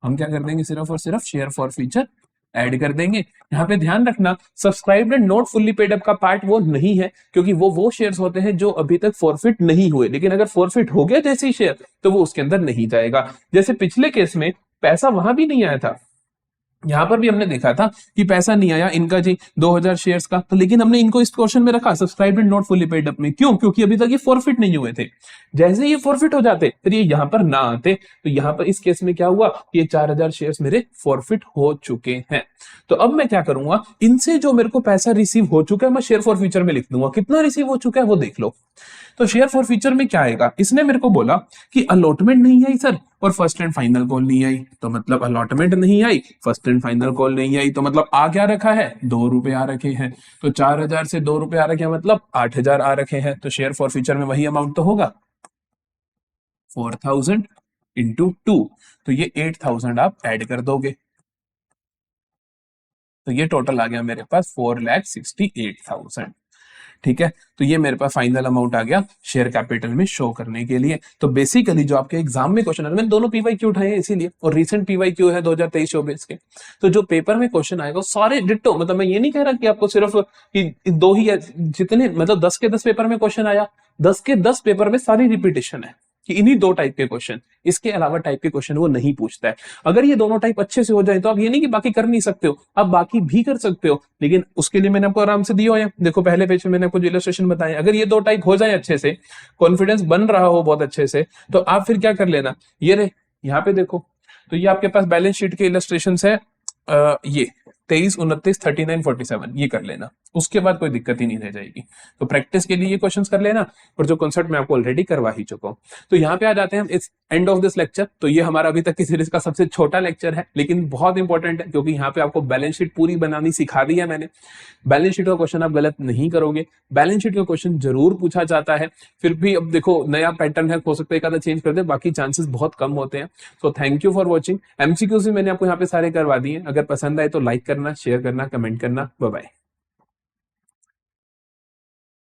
हम क्या कर देंगे? सिर्फ और सिर्फ शेयर फॉर फीचर ऐड कर देंगे। यहाँ पे ध्यान रखना, subscribed and not fully paid up का पार्ट वो नहीं है, क्योंकि वो शेयर्स होते हैं जो अभी तक फॉरफिट नहीं हुए। लेकिन अगर फॉरफिट हो गया जैसे ही शेयर, तो वो उसके अंदर नहीं जाएगा। जैसे पिछले केस में पैसा वहां भी नहीं आया था, यहां पर भी हमने देखा था कि पैसा नहीं आया इनका जी 2,000 शेयर्स का, तो लेकिन हमने इनको इस पोर्शन में रखा subscribed and not fully paid up में। क्यों? क्योंकि अभी तक ये फॉरफिट नहीं हुए थे। जैसे ये फॉरफिट हो जाते फिर ये यहां पर ना आते। तो यहां पर इस केस में क्या हुआ? ये 4,000 शेयर्स मेरे फॉरफिट हो चुके हैं। तो अब मैं क्या करूंगा, इनसे जो मेरे को पैसा रिसीव हो चुका है मैं शेयर फॉर फ्यूचर में लिख दूंगा। कितना रिसीव हो चुका है वो देख लो। तो शेयर फॉर फ्यूचर में क्या आएगा? इसने मेरे को बोला कि अलॉटमेंट नहीं आई सर और फर्स्ट एंड फाइनल कॉल नहीं आई, तो मतलब अलॉटमेंट नहीं आई, फर्स्ट एंड फाइनल कॉल नहीं आई, तो मतलब आ क्या रखा है? ₹2 आ रखे हैं। तो 4,000 से ₹2 आ रखे हैं, मतलब 8,000 आ रखे हैं। तो शेयर फॉर फ्यूचर में वही अमाउंट तो होगा, 4,000 इंटू 2, तो ये 8,000 आप ऐड कर दोगे। तो ये टोटल आ गया मेरे पास 4,68,000, ठीक है। तो ये मेरे पास फाइनल अमाउंट आ गया शेयर कैपिटल में शो करने के लिए। तो बेसिकली जो आपके एग्जाम में क्वेश्चन है, मैंने दोनों पीवाईक्यू उठाए हैं इसीलिए, और रीसेंट पीवाईक्यू है 2023-24 के। तो जो पेपर में क्वेश्चन आएगा सारे डिट्टो, मतलब मैं ये नहीं कह रहा कि आपको सिर्फ कि दो ही है, जितने मतलब 10 के 10 पेपर में क्वेश्चन आया, 10 के 10 पेपर में सारी रिपीटेशन है कि इन्हीं दो टाइप के क्वेश्चन, इसके अलावा टाइप के क्वेश्चन वो नहीं पूछता है। अगर ये दोनों टाइप अच्छे से हो जाए तो आप ये नहीं कि बाकी कर नहीं सकते हो, आप बाकी भी कर सकते हो, लेकिन उसके लिए मैंने आपको आराम से दिया है। देखो पहले पेज में मैंने आपको इलस्ट्रेशन बताए। अगर ये दो टाइप हो जाए अच्छे से, कॉन्फिडेंस बन रहा हो बहुत अच्छे से, तो आप फिर क्या कर लेना, ये रे यहाँ पे देखो, तो ये आपके पास बैलेंस शीट के इलस्ट्रेशन है, ये 23, 29, 39, 47 ये कर लेना, उसके बाद कोई दिक्कत ही नहीं रह जाएगी। तो प्रैक्टिस के लिए ये क्वेश्चंस कर लेना, और जो कॉन्सेप्ट मैं आपको ऑलरेडी करवा ही चुका हूँ। तो यहाँ पे आ जाते हैं हम इस एंड ऑफ दिस लेक्चर। तो ये हमारा अभी तक की सीरीज का सबसे छोटा लेक्चर है, लेकिन बहुत इंपॉर्टेंट है, क्योंकि यहाँ पे आपको बैलेंस शीट पूरी बनानी सिखा दी है मैंने। बैलेंस शीट का क्वेश्चन आप गलत नहीं करोगे, बैलेंस शीट का क्वेश्चन जरूर पूछा जाता है। फिर भी अब देखो नया पैटर्न है, हो सकता है एक आधा चेंज कर दे, बाकी चांसेस बहुत कम होते हैं। So thank you for watching. MCQs भी मैंने आपको यहाँ पे सारे करवा दिए। अगर पसंद आए तो लाइक करना, शेयर करना, कमेंट करना। Bye bye.